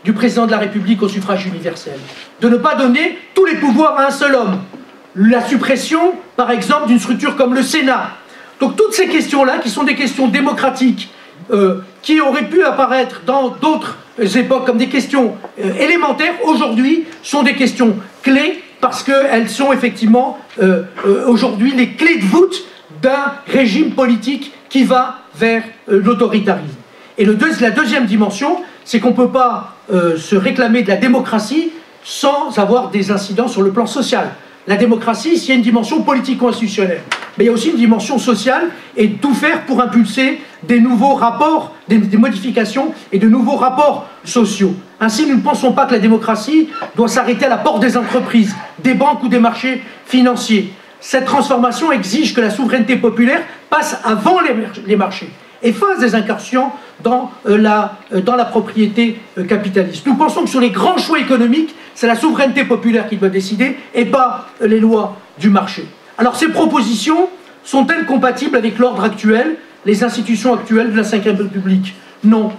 du président de la République au suffrage universel. De ne pas donner tous les pouvoirs à un seul homme. La suppression, par exemple, d'une structure comme le Sénat. Donc toutes ces questions-là, qui sont des questions démocratiques, qui auraient pu apparaître dans d'autres époques comme des questions élémentaires, aujourd'hui sont des questions clés, parce qu'elles sont effectivement aujourd'hui les clés de voûte d'un régime politique qui va vers l'autoritarisme. Et la deuxième dimension, c'est qu'on ne peut pas se réclamer de la démocratie sans avoir des incidents sur le plan social. La démocratie, s'il y a une dimension politico-institutionnelle, mais il y a aussi une dimension sociale, et tout faire pour impulser des nouveaux rapports, des modifications et de nouveaux rapports sociaux. Ainsi, nous ne pensons pas que la démocratie doit s'arrêter à la porte des entreprises, des banques ou des marchés financiers. Cette transformation exige que la souveraineté populaire passe avant les marchés et fasse des incursions dans la propriété capitaliste. Nous pensons que sur les grands choix économiques, c'est la souveraineté populaire qui doit décider et pas les lois du marché. Alors ces propositions sont-elles compatibles avec l'ordre actuel, les institutions actuelles de la Ve République? Non.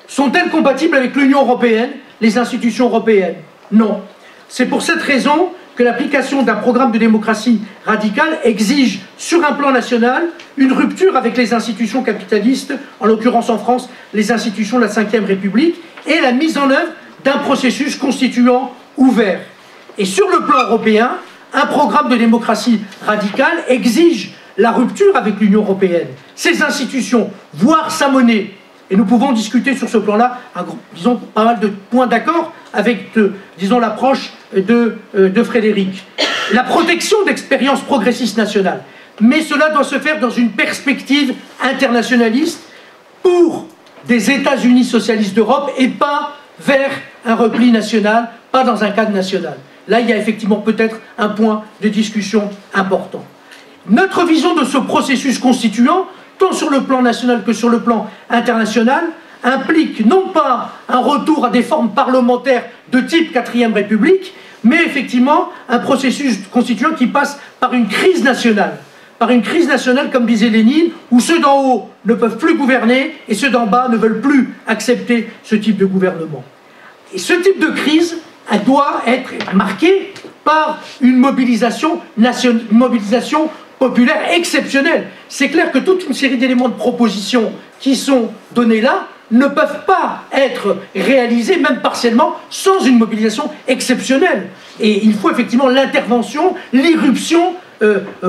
Sont-elles compatibles avec l'Union européenne, les institutions européennes? Non. C'est pour cette raison que l'application d'un programme de démocratie radicale exige, sur un plan national, une rupture avec les institutions capitalistes, en l'occurrence en France, les institutions de la Ve République, et la mise en œuvre d'un processus constituant ouvert. Et sur le plan européen, un programme de démocratie radicale exige la rupture avec l'Union européenne, ses institutions, voire sa monnaie. Et nous pouvons discuter sur ce plan-là, disons, pas mal de points d'accord avec, disons, l'approche de Frédéric. la protection d'expériences progressistes nationales. Mais cela doit se faire dans une perspective internationaliste pour des États-Unis socialistes d'Europe et pas vers un repli national, pas dans un cadre national. Là, il y a effectivement peut-être un point de discussion important. Notre vision de ce processus constituant, tant sur le plan national que sur le plan international, implique non pas un retour à des formes parlementaires de type 4e République, mais effectivement un processus constituant qui passe par une crise nationale. Par une crise nationale, comme disait Lénine, où ceux d'en haut ne peuvent plus gouverner et ceux d'en bas ne veulent plus accepter ce type de gouvernement. Et ce type de crise, elle doit être marquée par une mobilisation nationale, une mobilisation populaire exceptionnelle. C'est clair que toute une série d'éléments de propositions qui sont donnés là ne peuvent pas être réalisés, même partiellement, sans une mobilisation exceptionnelle. Et il faut effectivement l'intervention, l'irruption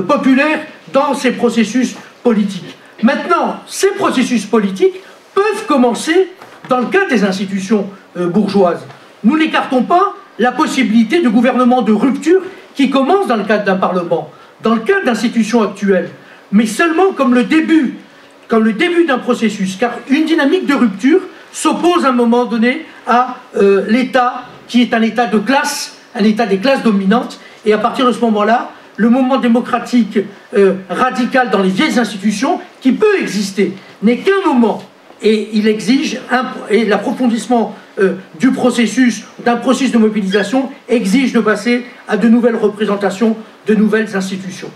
populaire dans ces processus politiques. Maintenant, ces processus politiques peuvent commencer dans le cadre des institutions bourgeoises. Nous n'écartons pas la possibilité de gouvernement de rupture qui commence dans le cadre d'un parlement, dans le cadre d'institutions actuelles, mais seulement comme le début d'un processus, car une dynamique de rupture s'oppose à un moment donné à l'État qui est un État de classe, un État des classes dominantes, et à partir de ce moment-là, le mouvement démocratique radical dans les vieilles institutions, qui peut exister, n'est qu'un moment, et il exige, et l'approfondissement du processus, d'un processus de mobilisation, exige de passer à de nouvelles représentations, de nouvelles institutions.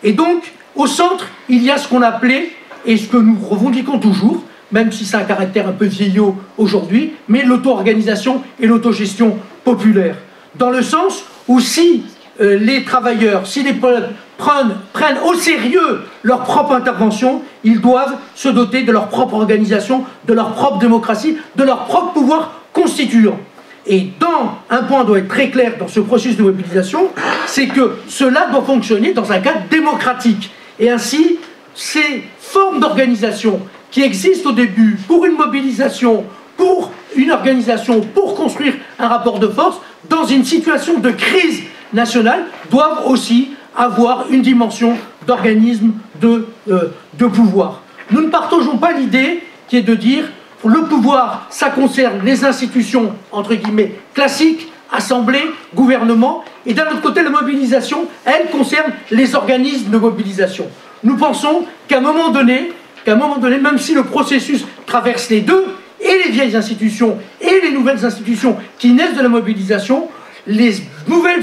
Et donc, au centre, il y a ce qu'on appelait, et ce que nous revendiquons toujours, même si c'est un caractère un peu vieillot aujourd'hui, mais l'auto-organisation et l'autogestion populaire. Dans le sens où si les travailleurs, si les peuples prennent au sérieux leur propre intervention, ils doivent se doter de leur propre organisation, de leur propre démocratie, de leur propre pouvoir constituant. Et un point doit être très clair dans ce processus de mobilisation, c'est que cela doit fonctionner dans un cadre démocratique. Et ainsi, ces formes d'organisation qui existent au début pour une mobilisation, pour une organisation, pour construire un rapport de force, dans une situation de crise nationale, doivent aussi avoir une dimension d'organisme de pouvoir. Nous ne partageons pas l'idée qui est de dire le pouvoir, ça concerne les institutions, entre guillemets, classiques, assemblée, gouvernement, et d'un autre côté, la mobilisation, elle concerne les organismes de mobilisation. Nous pensons qu'à un moment donné, même si le processus traverse les deux, et les vieilles institutions, et les nouvelles institutions qui naissent de la mobilisation, les nouvelles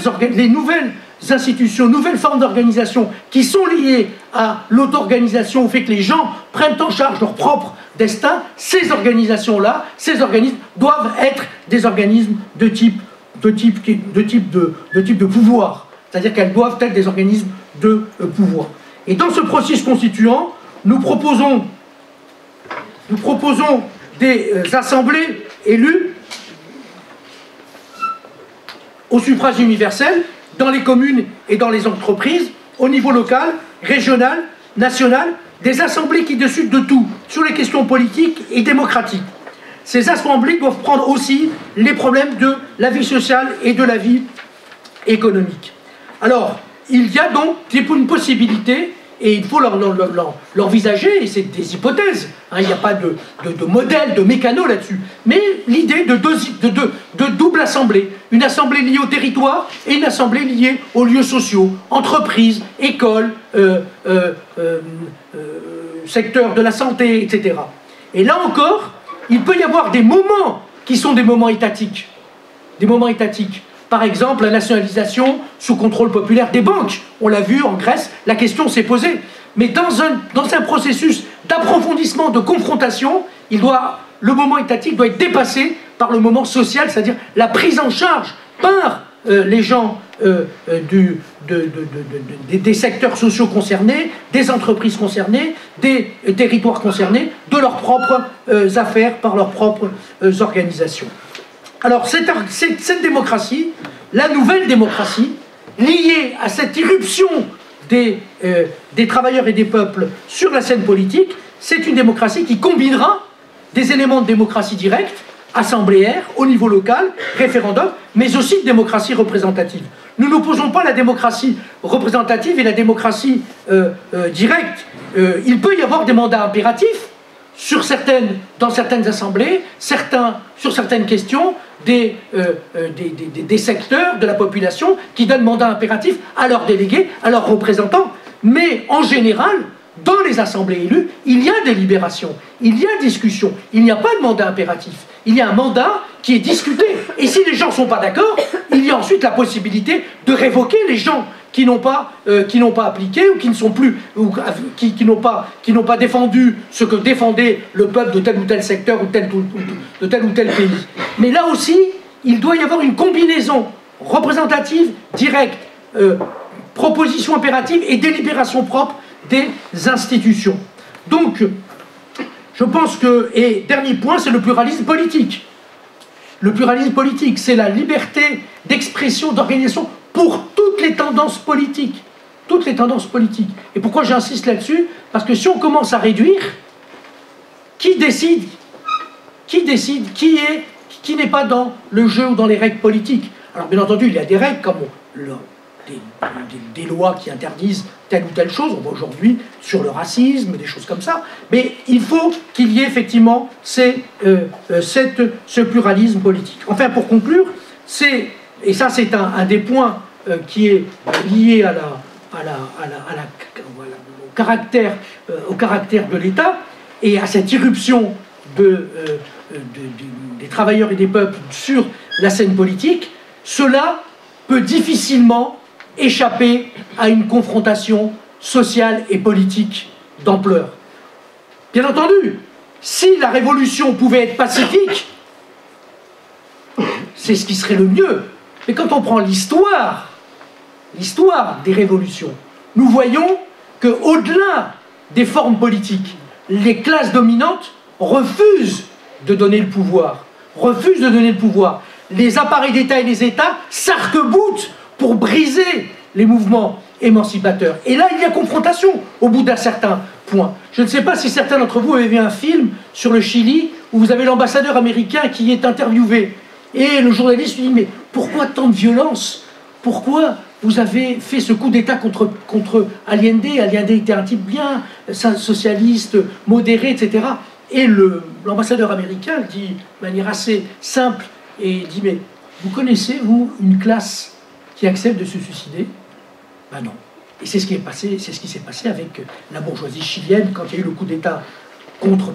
institutions, nouvelles formes d'organisation qui sont liées à l'auto-organisation, au fait que les gens prennent en charge leur propre destin, ces organisations-là, ces organismes doivent être des organismes de type de pouvoir. C'est-à-dire qu'elles doivent être des organismes de pouvoir. Et dans ce processus constituant, nous proposons des assemblées élues au suffrage universel dans les communes et dans les entreprises, au niveau local, régional, national, des assemblées qui décident de tout sur les questions politiques et démocratiques. Ces assemblées doivent prendre aussi les problèmes de la vie sociale et de la vie économique. Alors, il y a donc une possibilité, et il faut l'envisager, et c'est des hypothèses, hein, il n'y a pas de modèle, de mécano là-dessus, mais l'idée de double assemblée, une assemblée liée au territoire et une assemblée liée aux lieux sociaux, entreprises, écoles, secteur de la santé, etc. Et là encore, il peut y avoir des moments qui sont des moments étatiques. Des moments étatiques. Par exemple, la nationalisation sous contrôle populaire des banques. On l'a vu en Grèce, la question s'est posée. Mais dans un processus d'approfondissement, de confrontation, le moment étatique doit être dépassé par le moment social, c'est-à-dire la prise en charge par les gens des secteurs sociaux concernés, des entreprises concernées, des territoires concernés, de leurs propres affaires par leurs propres organisations. Alors cette démocratie, la nouvelle démocratie, liée à cette irruption des travailleurs et des peuples sur la scène politique, c'est une démocratie qui combinera des éléments de démocratie directe assembléaire, au niveau local, référendum, mais aussi de démocratie représentative. Nous n'opposons pas la démocratie représentative et la démocratie directe. Il peut y avoir des mandats impératifs dans certaines assemblées, sur certaines questions, des secteurs de la population qui donnent mandat impératif à leurs délégués, à leurs représentants. Mais en général, dans les assemblées élues, il y a délibération, il y a discussion, il n'y a pas de mandat impératif. Il y a un mandat qui est discuté. Et si les gens ne sont pas d'accord, il y a ensuite la possibilité de révoquer les gens qui n'ont pas appliqué ou qui ne sont plus, ou qui n'ont pas défendu ce que défendait le peuple de tel ou tel secteur ou de tel ou tel pays. Mais là aussi, il doit y avoir une combinaison représentative, directe, proposition impérative et délibération propre des institutions. Donc, je pense que, et dernier point, c'est le pluralisme politique. Le pluralisme politique, c'est la liberté d'expression, d'organisation pour toutes les tendances politiques. Toutes les tendances politiques. Et pourquoi j'insiste là-dessus? Parce que si on commence à réduire, qui décide? Qui n'est pas dans le jeu ou dans les règles politiques? Alors bien entendu, il y a des règles comme des lois qui interdisent telle ou telle chose, on voit aujourd'hui sur le racisme, des choses comme ça, mais il faut qu'il y ait effectivement ce pluralisme politique. Enfin, pour conclure, et ça c'est un des points qui est lié au caractère de l'État et à cette irruption des travailleurs et des peuples sur la scène politique, cela peut difficilement échapper à une confrontation sociale et politique d'ampleur. Bien entendu, si la révolution pouvait être pacifique, c'est ce qui serait le mieux. Mais quand on prend l'histoire des révolutions, nous voyons qu'au-delà des formes politiques, les classes dominantes refusent de donner le pouvoir. Les appareils d'État et les États s'arc-boutent pour briser les mouvements émancipateurs. Et là, il y a confrontation au bout d'un certain point. Je ne sais pas si certains d'entre vous avez vu un film sur le Chili où vous avez l'ambassadeur américain qui est interviewé. Et le journaliste lui dit « Mais pourquoi tant de violence? Pourquoi vous avez fait ce coup d'État contre Allende? Allende était un type bien socialiste, modéré, etc. » Et l'ambassadeur américain dit de manière assez simple et dit « Mais vous connaissez, vous, une classe qui accepte de se suicider? » Ben non. Et c'est ce qui s'est passé avec la bourgeoisie chilienne quand il y a eu le coup d'État contre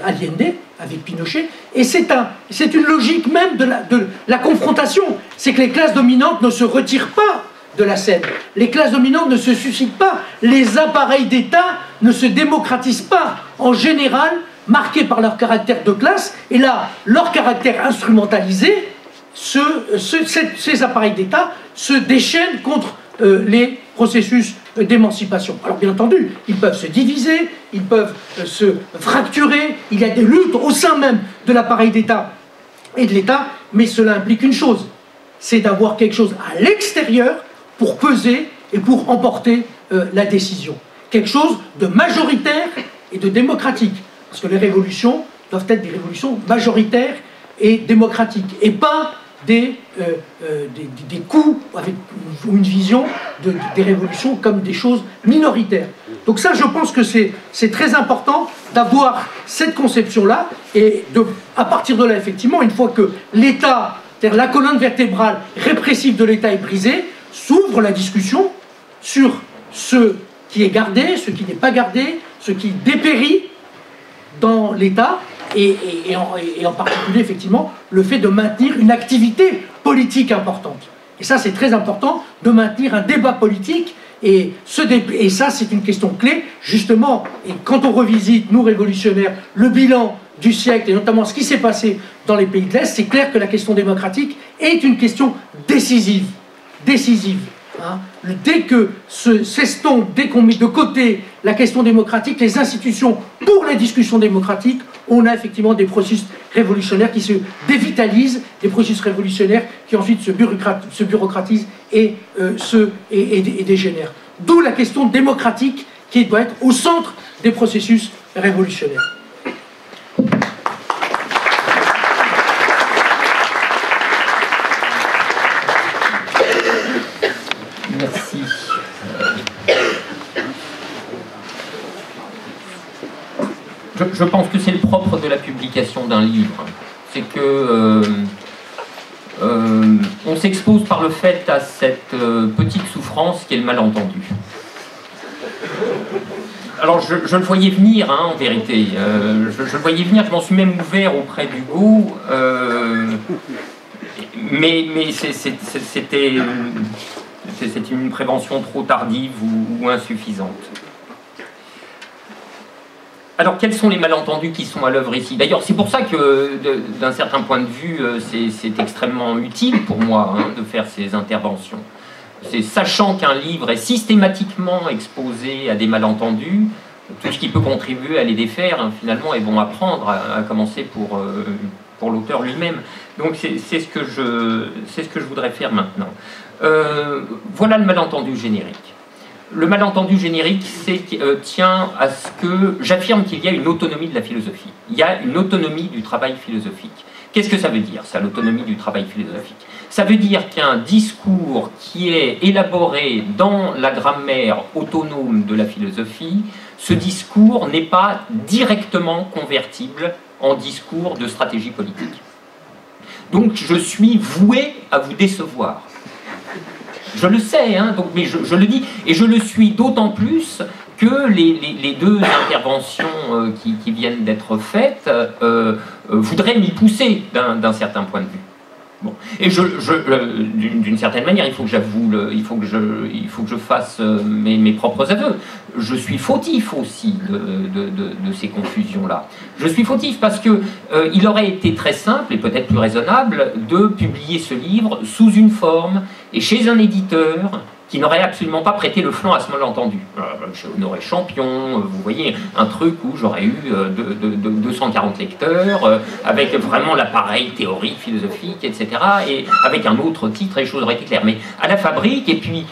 Allende, avec Pinochet. Et c'est une logique même de la confrontation. C'est que les classes dominantes ne se retirent pas de la scène. Les classes dominantes ne se suscitent pas. Les appareils d'État ne se démocratisent pas. En général, marqués par leur caractère de classe, et là, leur caractère instrumentalisé, ces appareils d'État se déchaînent contre les processus d'émancipation. Alors bien entendu, ils peuvent se diviser, ils peuvent se fracturer, il y a des luttes au sein même de l'appareil d'État et de l'État, mais cela implique une chose, c'est d'avoir quelque chose à l'extérieur pour peser et pour emporter la décision. Quelque chose de majoritaire et de démocratique. Parce que les révolutions doivent être des révolutions majoritaires et démocratiques, et pas des coups avec une vision des révolutions comme des choses minoritaires. Donc ça, je pense que c'est très important d'avoir cette conception-là, et à partir de là, effectivement, une fois que l'État, c'est-à-dire la colonne vertébrale répressive de l'État est brisée, s'ouvre la discussion sur ce qui est gardé, ce qui n'est pas gardé, ce qui dépérit dans l'État, et en particulier, effectivement, le fait de maintenir une activité politique importante. Et ça, c'est très important, de maintenir un débat politique, et ça, c'est une question clé, justement, et quand on revisite, nous, révolutionnaires, le bilan du siècle, et notamment ce qui s'est passé dans les pays de l'Est, c'est clair que la question démocratique est une question décisive. Hein. Dès que dès qu'on met de côté la question démocratique, les institutions pour la discussion démocratique, on a effectivement des processus révolutionnaires qui se dévitalisent, des processus révolutionnaires qui ensuite se bureaucratisent et dégénèrent. D'où la question démocratique qui doit être au centre des processus révolutionnaires. je pense que c'est le propre de la publication d'un livre. C'est que on s'expose par le fait à cette petite souffrance qui est le malentendu. Alors je le voyais venir, hein, en vérité. Je le voyais venir, je m'en suis même ouvert auprès d'Hugo. Mais c'était une prévention trop tardive ou insuffisante. Alors, quels sont les malentendus qui sont à l'œuvre ici? D'ailleurs, c'est pour ça que, d'un certain point de vue, c'est extrêmement utile pour moi, hein, de faire ces interventions. C'est sachant qu'un livre est systématiquement exposé à des malentendus, tout ce qui peut contribuer à les défaire, hein, finalement, est bon à prendre, à commencer pour l'auteur lui-même. Donc, c'est ce que je voudrais faire maintenant. Voilà le malentendu générique. Le malentendu générique tient à ce que j'affirme qu'il y a une autonomie de la philosophie. Il y a une autonomie du travail philosophique. Qu'est-ce que ça veut dire, ça, l'autonomie du travail philosophique? Ça veut dire qu'un discours qui est élaboré dans la grammaire autonome de la philosophie, ce discours n'est pas directement convertible en discours de stratégie politique. Donc je suis voué à vous décevoir. Je le sais, hein, donc, mais je le dis, et je le suis d'autant plus que les deux interventions qui viennent d'être faites voudraient m'y pousser d'un certain point de vue. Bon. Et d'une certaine manière, il faut que j'avoue, il faut que je fasse mes propres aveux. Je suis fautif aussi de ces confusions-là. Je suis fautif parce que il aurait été très simple et peut-être plus raisonnable de publier ce livre sous une forme et chez un éditeur qui n'aurait absolument pas prêté le flanc à ce malentendu. Chez Honoré Champion, vous voyez, un truc où j'aurais eu 240 lecteurs, avec vraiment l'appareil théorique, philosophique, etc., et avec un autre titre, et les choses auraient été claires. Mais à la fabrique, et puis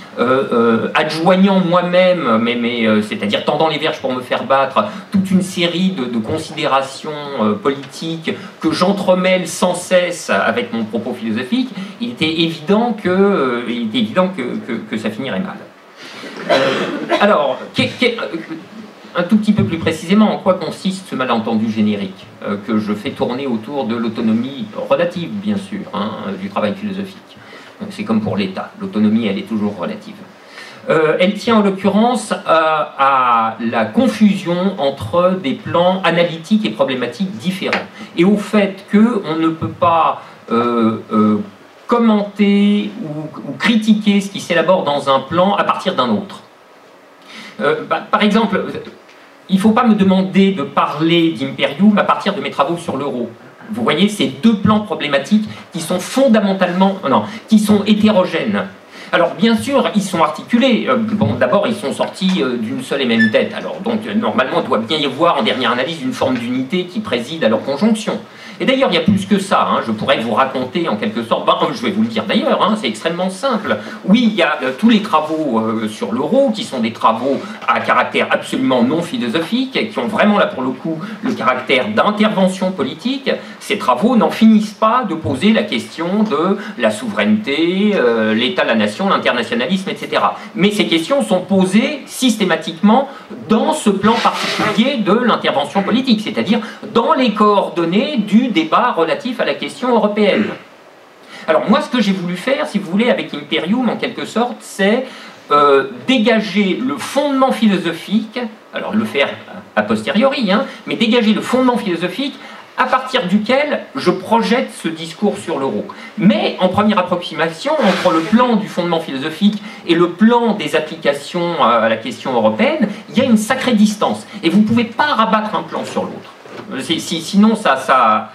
adjoignant moi-même, c'est-à-dire tendant les verges pour me faire battre, toute une série de considérations politiques que j'entremêle sans cesse avec mon propos philosophique, il était évident que ça finirait mal. Alors, un tout petit peu plus précisément, en quoi consiste ce malentendu générique que je fais tourner autour de l'autonomie relative, bien sûr, hein, du travail philosophique. C'est comme pour l'État, l'autonomie, elle est toujours relative. Elle tient en l'occurrence à la confusion entre des plans analytiques et problématiques différents, et au fait qu'on ne peut pas commenter ou critiquer ce qui s'élabore dans un plan à partir d'un autre. Par exemple, il ne faut pas me demander de parler d'Imperium à partir de mes travaux sur l'euro. Vous voyez, ces deux plans problématiques qui sont fondamentalement, qui sont hétérogènes. Alors, bien sûr, ils sont articulés. Bon, d'abord, ils sont sortis d'une seule et même tête. Alors, donc, normalement, il doit bien y avoir, en dernière analyse, une forme d'unité qui préside à leur conjonction. Et d'ailleurs, il y a plus que ça. Hein. Je pourrais vous raconter, en quelque sorte, je vais vous le dire d'ailleurs, hein, c'est extrêmement simple. Oui, il y a tous les travaux sur l'euro, qui sont des travaux à caractère absolument non philosophique, qui ont vraiment, là, pour le coup, le caractère d'intervention politique. Ces travaux n'en finissent pas de poser la question de la souveraineté, l'État, la nation, l'internationalisme, etc. Mais ces questions sont posées systématiquement dans ce plan particulier de l'intervention politique, c'est-à-dire dans les coordonnées du débat relatif à la question européenne. Alors moi, ce que j'ai voulu faire, si vous voulez, avec Imperium, en quelque sorte, c'est dégager le fondement philosophique, alors le faire a posteriori, hein, mais dégager le fondement philosophique à partir duquel je projette ce discours sur l'euro. Mais en première approximation, entre le plan du fondement philosophique et le plan des applications à la question européenne, il y a une sacrée distance. Et vous ne pouvez pas rabattre un plan sur l'autre. Sinon, ça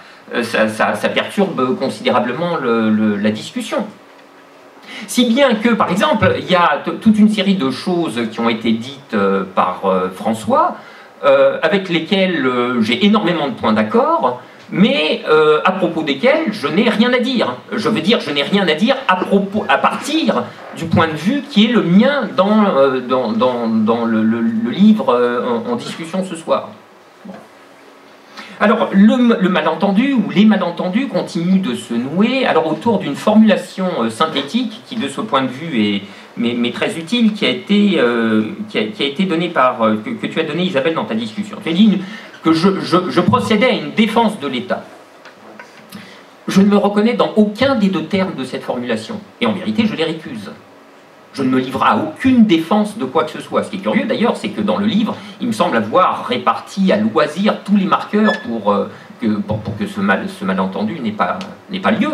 perturbe considérablement la discussion. Si bien que, par exemple, il y a toute une série de choses qui ont été dites par François, avec lesquels j'ai énormément de points d'accord, mais à propos desquels je n'ai rien à dire. Je veux dire, je n'ai rien à dire à partir du point de vue qui est le mien dans le livre en discussion ce soir. Bon. Alors, le malentendu ou les malentendus continuent de se nouer alors autour d'une formulation synthétique qui, de ce point de vue, est mais très utile, qui a été donnée que tu as donné, Isabelle, dans ta discussion. Tu as dit que je procédais à une défense de l'État. Je ne me reconnais dans aucun des deux termes de cette formulation. Et en vérité, je les récuse. Je ne me livre à aucune défense de quoi que ce soit. Ce qui est curieux d'ailleurs, c'est que dans le livre, il me semble avoir réparti à loisir tous les marqueurs pour que ce malentendu n'ait pas lieu.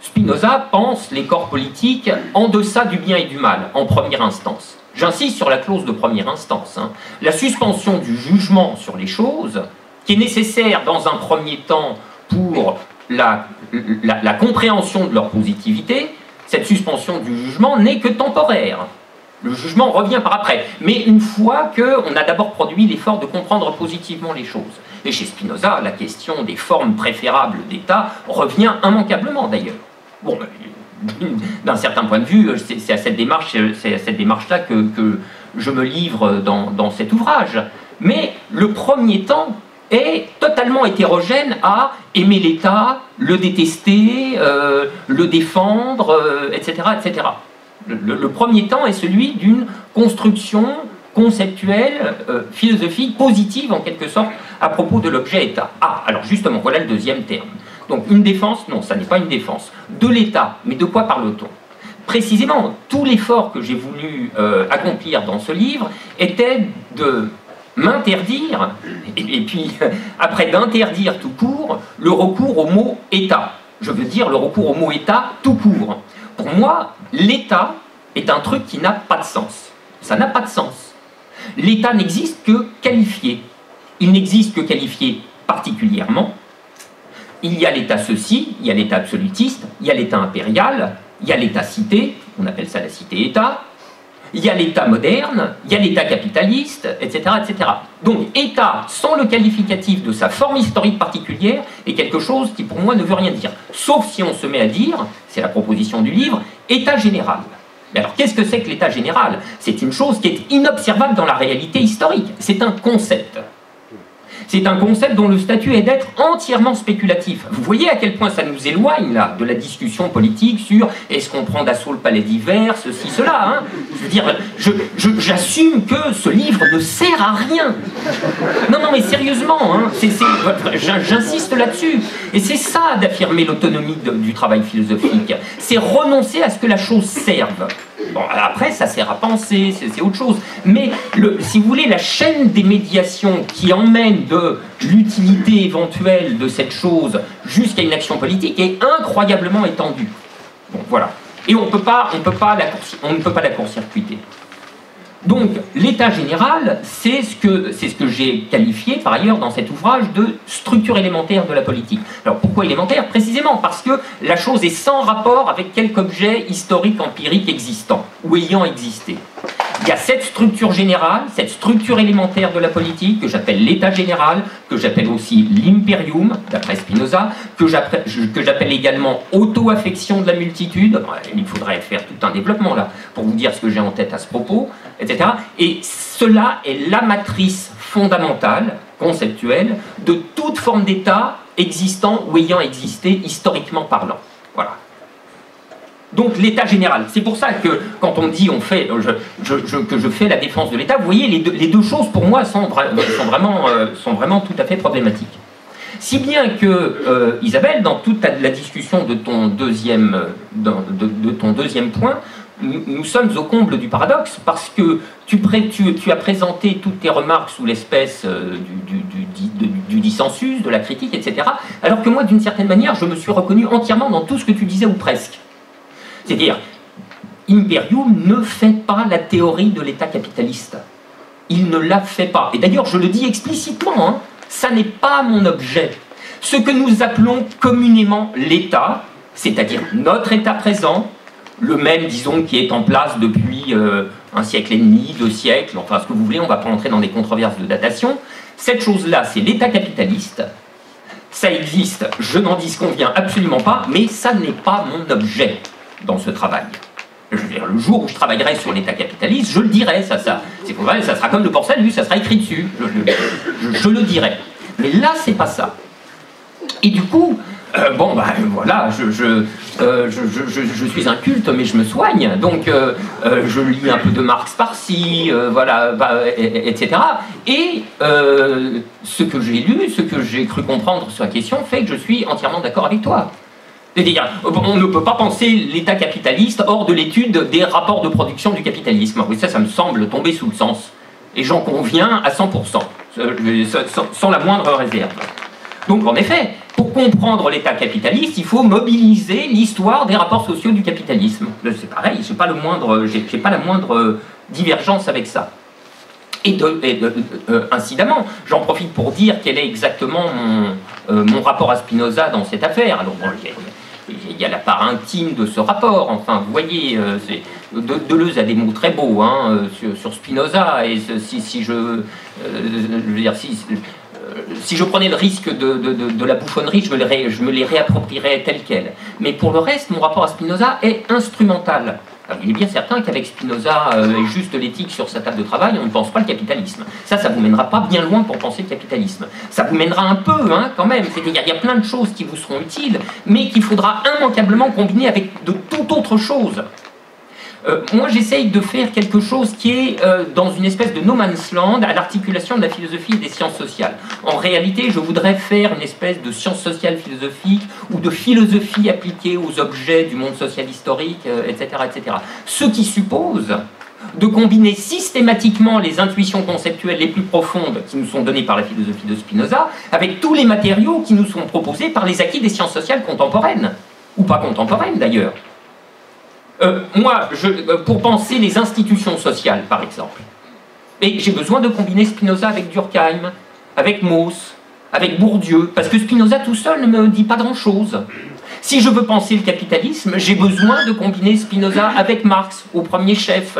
Spinoza pense les corps politiques en deçà du bien et du mal, en première instance. J'insiste sur la clause de première instance. La suspension du jugement sur les choses, qui est nécessaire dans un premier temps pour la compréhension de leur positivité, cette suspension du jugement n'est que temporaire. Le jugement revient par après. Mais une fois qu'on a d'abord produit l'effort de comprendre positivement les choses. Et chez Spinoza, la question des formes préférables d'État revient immanquablement d'ailleurs. Bon, d'un certain point de vue, c'est à cette démarche-là que je me livre dans cet ouvrage. Mais le premier temps est totalement hétérogène à aimer l'État, le détester, le défendre, etc. etc. Le premier temps est celui d'une construction conceptuelle, philosophique, positive en quelque sorte, à propos de l'objet État. Ah, alors justement, voilà le deuxième terme. Donc une défense, non, ça n'est pas une défense. De l'État, mais de quoi parle-t-on? Précisément, tout l'effort que j'ai voulu accomplir dans ce livre était de m'interdire, et puis après d'interdire tout court, le recours au mot État. Je veux dire le recours au mot État tout court. Pour moi, l'État est un truc qui n'a pas de sens. Ça n'a pas de sens. L'État n'existe que qualifié. Il n'existe que qualifié particulièrement. Il y a l'État ceci, il y a l'État absolutiste, il y a l'État impérial, il y a l'État cité, on appelle ça la cité-État, il y a l'État moderne, il y a l'État capitaliste, etc., etc. Donc, État, sans le qualificatif de sa forme historique particulière, est quelque chose qui, pour moi, ne veut rien dire. Sauf si on se met à dire, c'est la proposition du livre, État général. Mais alors, qu'est-ce que c'est que l'État général? C'est une chose qui est inobservable dans la réalité historique. C'est un concept. C'est un concept dont le statut est d'être entièrement spéculatif. Vous voyez à quel point ça nous éloigne là, de la discussion politique sur est-ce qu'on prend d'assaut le palais d'hiver, ceci, cela. Hein. Je veux dire, j'assume que ce livre ne sert à rien. Non, mais sérieusement, hein, j'insiste là-dessus. Et c'est ça d'affirmer l'autonomie du travail philosophique. C'est renoncer à ce que la chose serve. Bon, après, ça sert à penser, c'est autre chose. Mais, si vous voulez, la chaîne des médiations qui emmène de l'utilité éventuelle de cette chose jusqu'à une action politique est incroyablement étendue. Bon, voilà. Et on ne peut pas la court-circuiter. Donc, l'état général, c'est ce que j'ai qualifié, par ailleurs, dans cet ouvrage, de structure élémentaire de la politique. Alors, pourquoi élémentaire? Précisément parce que la chose est sans rapport avec quelque objet historique, empirique existant, ou ayant existé. Il y a cette structure générale, cette structure élémentaire de la politique, que j'appelle l'état général, que j'appelle aussi l'imperium, d'après Spinoza, que j'appelle également auto-affection de la multitude. Il faudrait faire tout un développement là, pour vous dire ce que j'ai en tête à ce propos, etc. Et cela est la matrice fondamentale, conceptuelle, de toute forme d'état existant ou ayant existé historiquement parlant. Voilà. Donc l'état général, c'est pour ça que quand on dit que je fais la défense de l'état, vous voyez, les deux choses pour moi sont vraiment tout à fait problématiques. Si bien que, Isabelle, dans toute la discussion de ton deuxième point, nous sommes au comble du paradoxe, parce que tu as présenté toutes tes remarques sous l'espèce du dissensus, de la critique, etc., alors que moi, d'une certaine manière, je me suis reconnu entièrement dans tout ce que tu disais, ou presque. C'est-à-dire, Imperium ne fait pas la théorie de l'État capitaliste. Il ne la fait pas. Et d'ailleurs, je le dis explicitement, hein, ça n'est pas mon objet. Ce que nous appelons communément l'État, c'est-à-dire notre État présent, le même, disons, qui est en place depuis un siècle et demi, 2 siècles, enfin ce que vous voulez, on ne va pas entrer dans des controverses de datation. Cette chose-là, c'est l'État capitaliste. Ça existe, je n'en disconviens absolument pas, mais ça n'est pas mon objet dans ce travail. Je veux dire, le jour où je travaillerai sur l'État capitaliste, je le dirai, ça sera comme le port-salut, ça sera écrit dessus, je le dirai. Mais là, c'est pas ça. Et du coup, bon, bah voilà, je suis un culte, mais je me soigne, donc je lis un peu de Marx par-ci, voilà, etc. Et ce que j'ai lu, ce que j'ai cru comprendre sur la question fait que je suis entièrement d'accord avec toi. C'est-à-dire, on ne peut pas penser l'État capitaliste hors de l'étude des rapports de production du capitalisme. Oui, ça me semble tomber sous le sens. Et j'en conviens à 100%, sans la moindre réserve. Donc, en effet, pour comprendre l'État capitaliste, il faut mobiliser l'histoire des rapports sociaux du capitalisme. C'est pareil, j'ai pas la moindre divergence avec ça. Et incidemment, j'en profite pour dire quel est exactement mon rapport à Spinoza dans cette affaire. Alors, bon, il y a la part intime de ce rapport, enfin, vous voyez, Deleuze a des mots très beaux hein, sur Spinoza, et si je veux dire, si je prenais le risque de la bouffonnerie, je me les réapproprierais telles quelles. Mais pour le reste, mon rapport à Spinoza est instrumental. Alors, il est bien certain qu'avec Spinoza et juste l'éthique sur sa table de travail, on ne pense pas le capitalisme. Ça vous mènera pas bien loin pour penser le capitalisme. Ça vous mènera un peu, hein, quand même. C'est-à-dire, il y a plein de choses qui vous seront utiles, mais qu'il faudra immanquablement combiner avec de toute autre chose. Moi, j'essaye de faire quelque chose qui est dans une espèce de no man's land à l'articulation de la philosophie et des sciences sociales. En réalité, je voudrais faire une espèce de science sociale philosophique ou de philosophie appliquée aux objets du monde social historique, etc., etc. Ce qui suppose de combiner systématiquement les intuitions conceptuelles les plus profondes qui nous sont données par la philosophie de Spinoza avec tous les matériaux qui nous sont proposés par les acquis des sciences sociales contemporaines, ou pas contemporaines d'ailleurs. Moi, pour penser les institutions sociales, par exemple, et j'ai besoin de combiner Spinoza avec Durkheim, avec Mauss, avec Bourdieu, parce que Spinoza tout seul ne me dit pas grand-chose. Si je veux penser le capitalisme, j'ai besoin de combiner Spinoza avec Marx, au premier chef,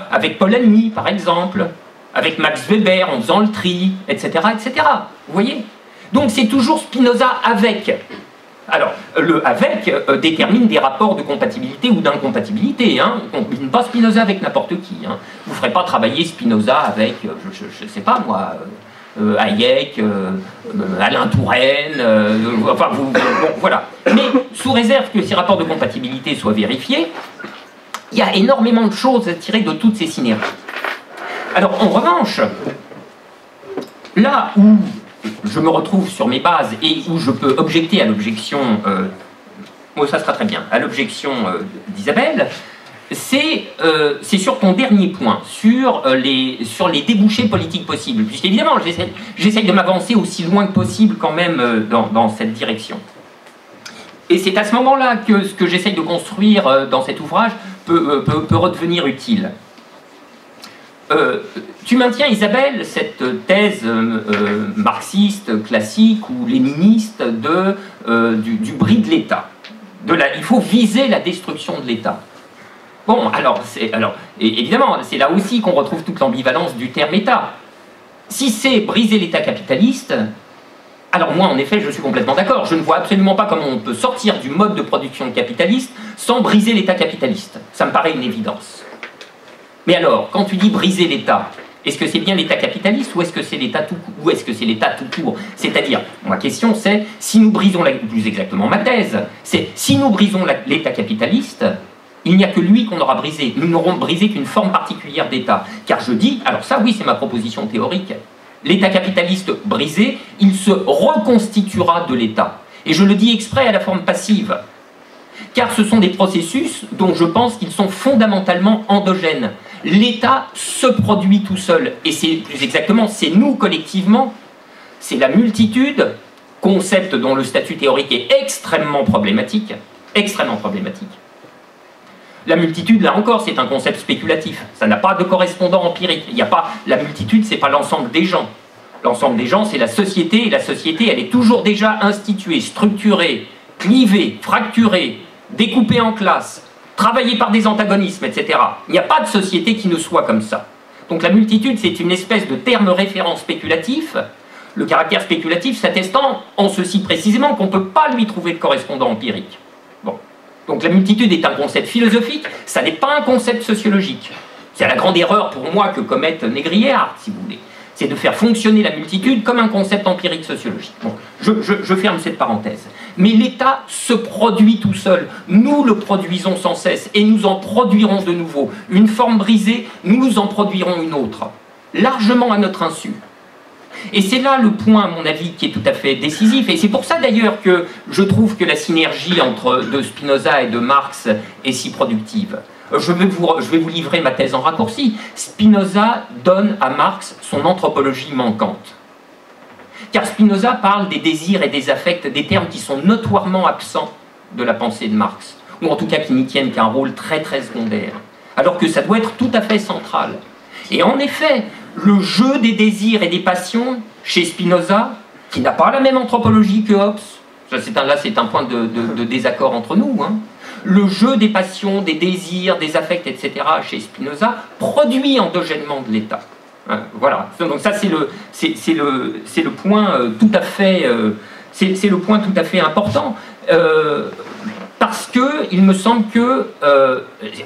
avec Polanyi, par exemple, avec Max Weber en faisant le tri, etc., etc. Vous voyez? Donc c'est toujours Spinoza avec. Alors, le « avec » détermine des rapports de compatibilité ou d'incompatibilité. Hein. On ne combine pas Spinoza avec n'importe qui. Hein. Vous ne ferez pas travailler Spinoza avec, je ne sais pas moi, Hayek, Alain Touraine, enfin, bon, voilà. Mais sous réserve que ces rapports de compatibilité soient vérifiés, il y a énormément de choses à tirer de toutes ces synergies. Alors, en revanche, là où je me retrouve sur mes bases et où je peux objecter à l'objection, ça sera très bien, à l'objection d'Isabelle, c'est sur ton dernier point, sur les débouchés politiques possibles, puisqu'évidemment, j'essaye de m'avancer aussi loin que possible quand même dans cette direction. Et c'est à ce moment-là que ce que j'essaye de construire dans cet ouvrage peut redevenir utile. Tu maintiens, Isabelle, cette thèse marxiste, classique ou léniniste du bris de l'État. Il faut viser la destruction de l'État. Bon, alors évidemment, c'est là aussi qu'on retrouve toute l'ambivalence du terme État. Si c'est briser l'État capitaliste, alors moi, en effet, je suis complètement d'accord. Je ne vois absolument pas comment on peut sortir du mode de production capitaliste sans briser l'État capitaliste. Ça me paraît une évidence. Mais alors, quand tu dis briser l'État, est-ce que c'est bien l'État capitaliste ou est-ce que c'est l'État tout court? C'est-à-dire, ma question c'est, si nous brisons, plus exactement ma thèse, c'est si nous brisons l'État capitaliste, il n'y a que lui qu'on aura brisé. Nous n'aurons brisé qu'une forme particulière d'État. Car je dis, alors ça oui c'est ma proposition théorique, l'État capitaliste brisé, il se reconstituera de l'État. Et je le dis exprès à la forme passive. Car ce sont des processus dont je pense qu'ils sont fondamentalement endogènes. L'État se produit tout seul, et c'est plus exactement, c'est nous collectivement, c'est la multitude, concept dont le statut théorique est extrêmement problématique. La multitude, là encore, c'est un concept spéculatif, ça n'a pas de correspondant empirique, il n'y a pas, la multitude, c'est pas l'ensemble des gens. L'ensemble des gens, c'est la société, et la société, elle est toujours déjà instituée, structurée, clivée, fracturée, découpée en classes, travaillée par des antagonismes, etc. Il n'y a pas de société qui ne soit comme ça. Donc la multitude, c'est une espèce de terme référent spéculatif, le caractère spéculatif s'attestant en ceci précisément qu'on ne peut pas lui trouver de correspondant empirique. Bon. Donc la multitude est un concept philosophique, ça n'est pas un concept sociologique. C'est la grande erreur pour moi que commettent Négrier et Hart, si vous voulez. c'est de faire fonctionner la multitude comme un concept empirique sociologique. Bon, je ferme cette parenthèse. Mais l'État se produit tout seul. Nous le produisons sans cesse et nous en produirons de nouveau. Une forme brisée, nous en produirons une autre, largement à notre insu. Et c'est là le point, à mon avis, qui est tout à fait décisif. Et c'est pour ça d'ailleurs que je trouve que la synergie de Spinoza et de Marx est si productive. Je vais vous livrer ma thèse en raccourci. Spinoza donne à Marx son anthropologie manquante. Car Spinoza parle des désirs et des affects, des termes qui sont notoirement absents de la pensée de Marx, ou en tout cas qui n'y tiennent qu'un rôle très très secondaire, alors que ça doit être tout à fait central. Et en effet, le jeu des désirs et des passions chez Spinoza, qui n'a pas la même anthropologie que Hobbes, là c'est un point de désaccord entre nous, hein. Le jeu des passions, des désirs, des affects, etc. chez Spinoza produit endogènement de l'État. Voilà. Donc ça c'est le point tout à fait important parce que il me semble que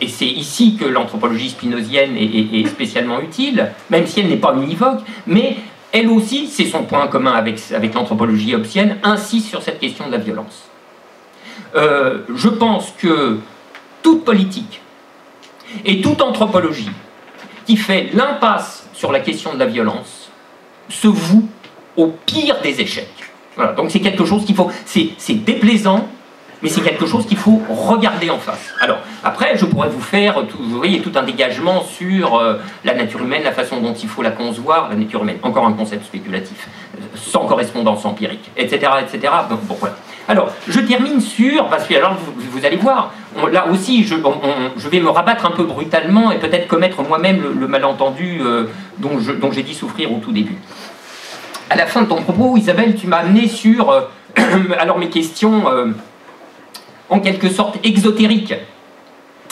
et c'est ici que l'anthropologie spinozienne est spécialement utile, même si elle n'est pas univoque, mais elle aussi, c'est son point commun avec l'anthropologie hobbesienne, insiste sur cette question de la violence. Je pense que toute politique et toute anthropologie qui fait l'impasse sur la question de la violence se voue au pire des échecs. Voilà, donc c'est quelque chose qu'il faut... C'est déplaisant, mais c'est quelque chose qu'il faut regarder en face. Alors, après, je pourrais vous faire vous voyez, tout un dégagement sur la nature humaine, la façon dont il faut la concevoir, la nature humaine, encore un concept spéculatif, sans correspondance empirique, etc. etc. Bon, voilà. Alors, je termine sur, parce que alors vous allez voir, là aussi, je vais me rabattre un peu brutalement et peut-être commettre moi-même le malentendu dont j'ai dit souffrir au tout début. À la fin de ton propos, Isabelle, tu m'as amené sur alors mes questions en quelque sorte exotériques.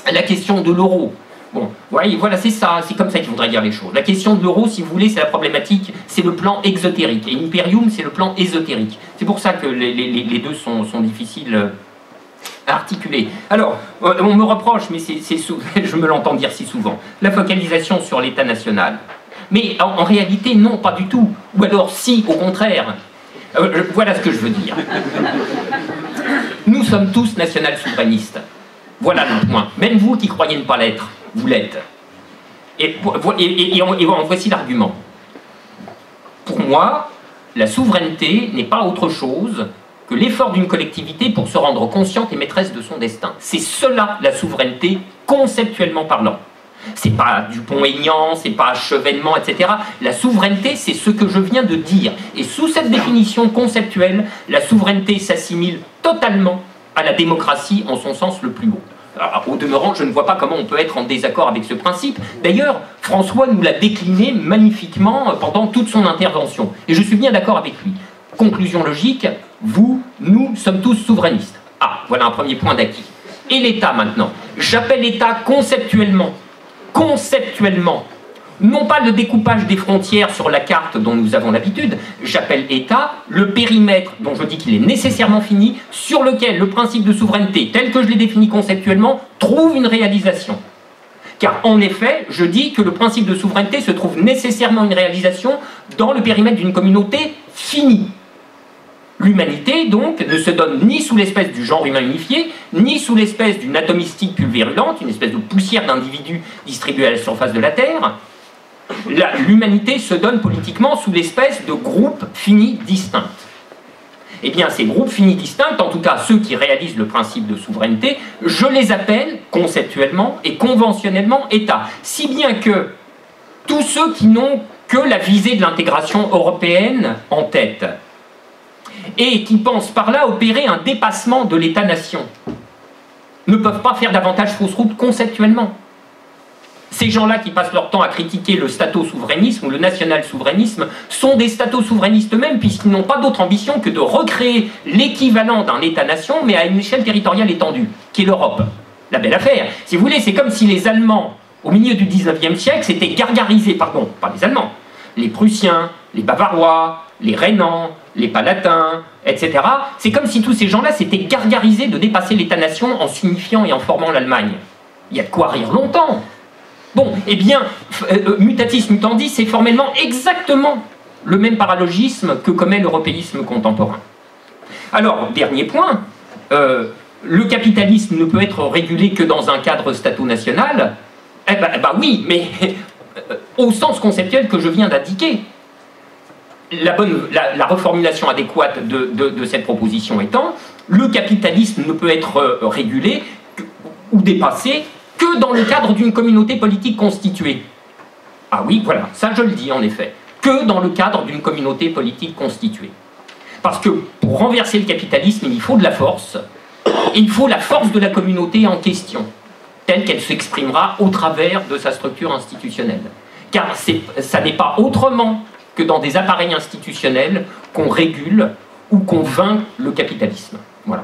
La question de l'euro. Bon, voilà, c'est ça, c'est comme ça qu'il faudrait dire les choses. La question de l'euro, si vous voulez, c'est la problématique, c'est le plan exotérique. Et Imperium, c'est le plan ésotérique. C'est pour ça que les deux sont difficiles à articuler. Alors, on me reproche, mais je me l'entends dire si souvent, la focalisation sur l'État national. Mais en réalité, non, pas du tout. Ou alors, si, au contraire. Voilà ce que je veux dire. Nous sommes tous national-souverainistes. Voilà le point. Même vous qui croyez ne pas l'être, vous l'êtes. Et voici l'argument. Pour moi, la souveraineté n'est pas autre chose que l'effort d'une collectivité pour se rendre consciente et maîtresse de son destin. C'est cela la souveraineté, conceptuellement parlant. C'est pas Dupont-Aignan, c'est pas Chevènement, etc. La souveraineté, c'est ce que je viens de dire. Et sous cette définition conceptuelle, la souveraineté s'assimile totalement à la démocratie en son sens le plus haut. Alors, au demeurant, je ne vois pas comment on peut être en désaccord avec ce principe. D'ailleurs, François nous l'a décliné magnifiquement pendant toute son intervention. Et je suis bien d'accord avec lui. Conclusion logique, vous, nous sommes tous souverainistes. Ah, voilà un premier point d'acquis. Et l'État maintenant. J'appelle l'État conceptuellement, non pas le découpage des frontières sur la carte dont nous avons l'habitude, j'appelle État le périmètre dont je dis qu'il est nécessairement fini, sur lequel le principe de souveraineté, tel que je l'ai défini conceptuellement, trouve une réalisation. Car en effet, je dis que le principe de souveraineté se trouve nécessairement une réalisation dans le périmètre d'une communauté finie. L'humanité, donc, ne se donne ni sous l'espèce du genre humain unifié, ni sous l'espèce d'une atomistique pulvérulente, une espèce de poussière d'individus distribués à la surface de la Terre. L'humanité se donne politiquement sous l'espèce de groupes finis distincts. Eh bien, ces groupes finis distincts, en tout cas ceux qui réalisent le principe de souveraineté, je les appelle conceptuellement et conventionnellement États. Si bien que tous ceux qui n'ont que la visée de l'intégration européenne en tête, et qui pensent par là opérer un dépassement de l'État-nation, ne peuvent pas faire davantage fausse route conceptuellement. Ces gens-là qui passent leur temps à critiquer le stato-souverainisme ou le national-souverainisme sont des stato-souverainistes eux-mêmes, puisqu'ils n'ont pas d'autre ambition que de recréer l'équivalent d'un État-nation, mais à une échelle territoriale étendue, qui est l'Europe. La belle affaire. Si vous voulez, c'est comme si les Allemands, au milieu du 19e siècle, s'étaient gargarisés, pardon, pas les Allemands, les Prussiens, les Bavarois, les Rhénans, les Palatins, etc. C'est comme si tous ces gens-là s'étaient gargarisés de dépasser l'État-nation en s'unifiant et en formant l'Allemagne. Il y a de quoi rire longtemps. Bon, eh bien, mutatis mutandis, c'est formellement exactement le même paralogisme que commet l'européisme contemporain. Alors, dernier point, le capitalisme ne peut être régulé que dans un cadre stato-national. Eh ben oui, mais au sens conceptuel que je viens d'indiquer. La reformulation adéquate de cette proposition étant, le capitalisme ne peut être régulé ou dépassé que dans le cadre d'une communauté politique constituée. Ah oui, voilà, ça je le dis en effet, que dans le cadre d'une communauté politique constituée. Parce que pour renverser le capitalisme, il faut de la force, et il faut la force de la communauté en question, telle qu'elle s'exprimera au travers de sa structure institutionnelle. Car ça n'est pas autrement que dans des appareils institutionnels qu'on régule ou qu'on vainc le capitalisme. Voilà.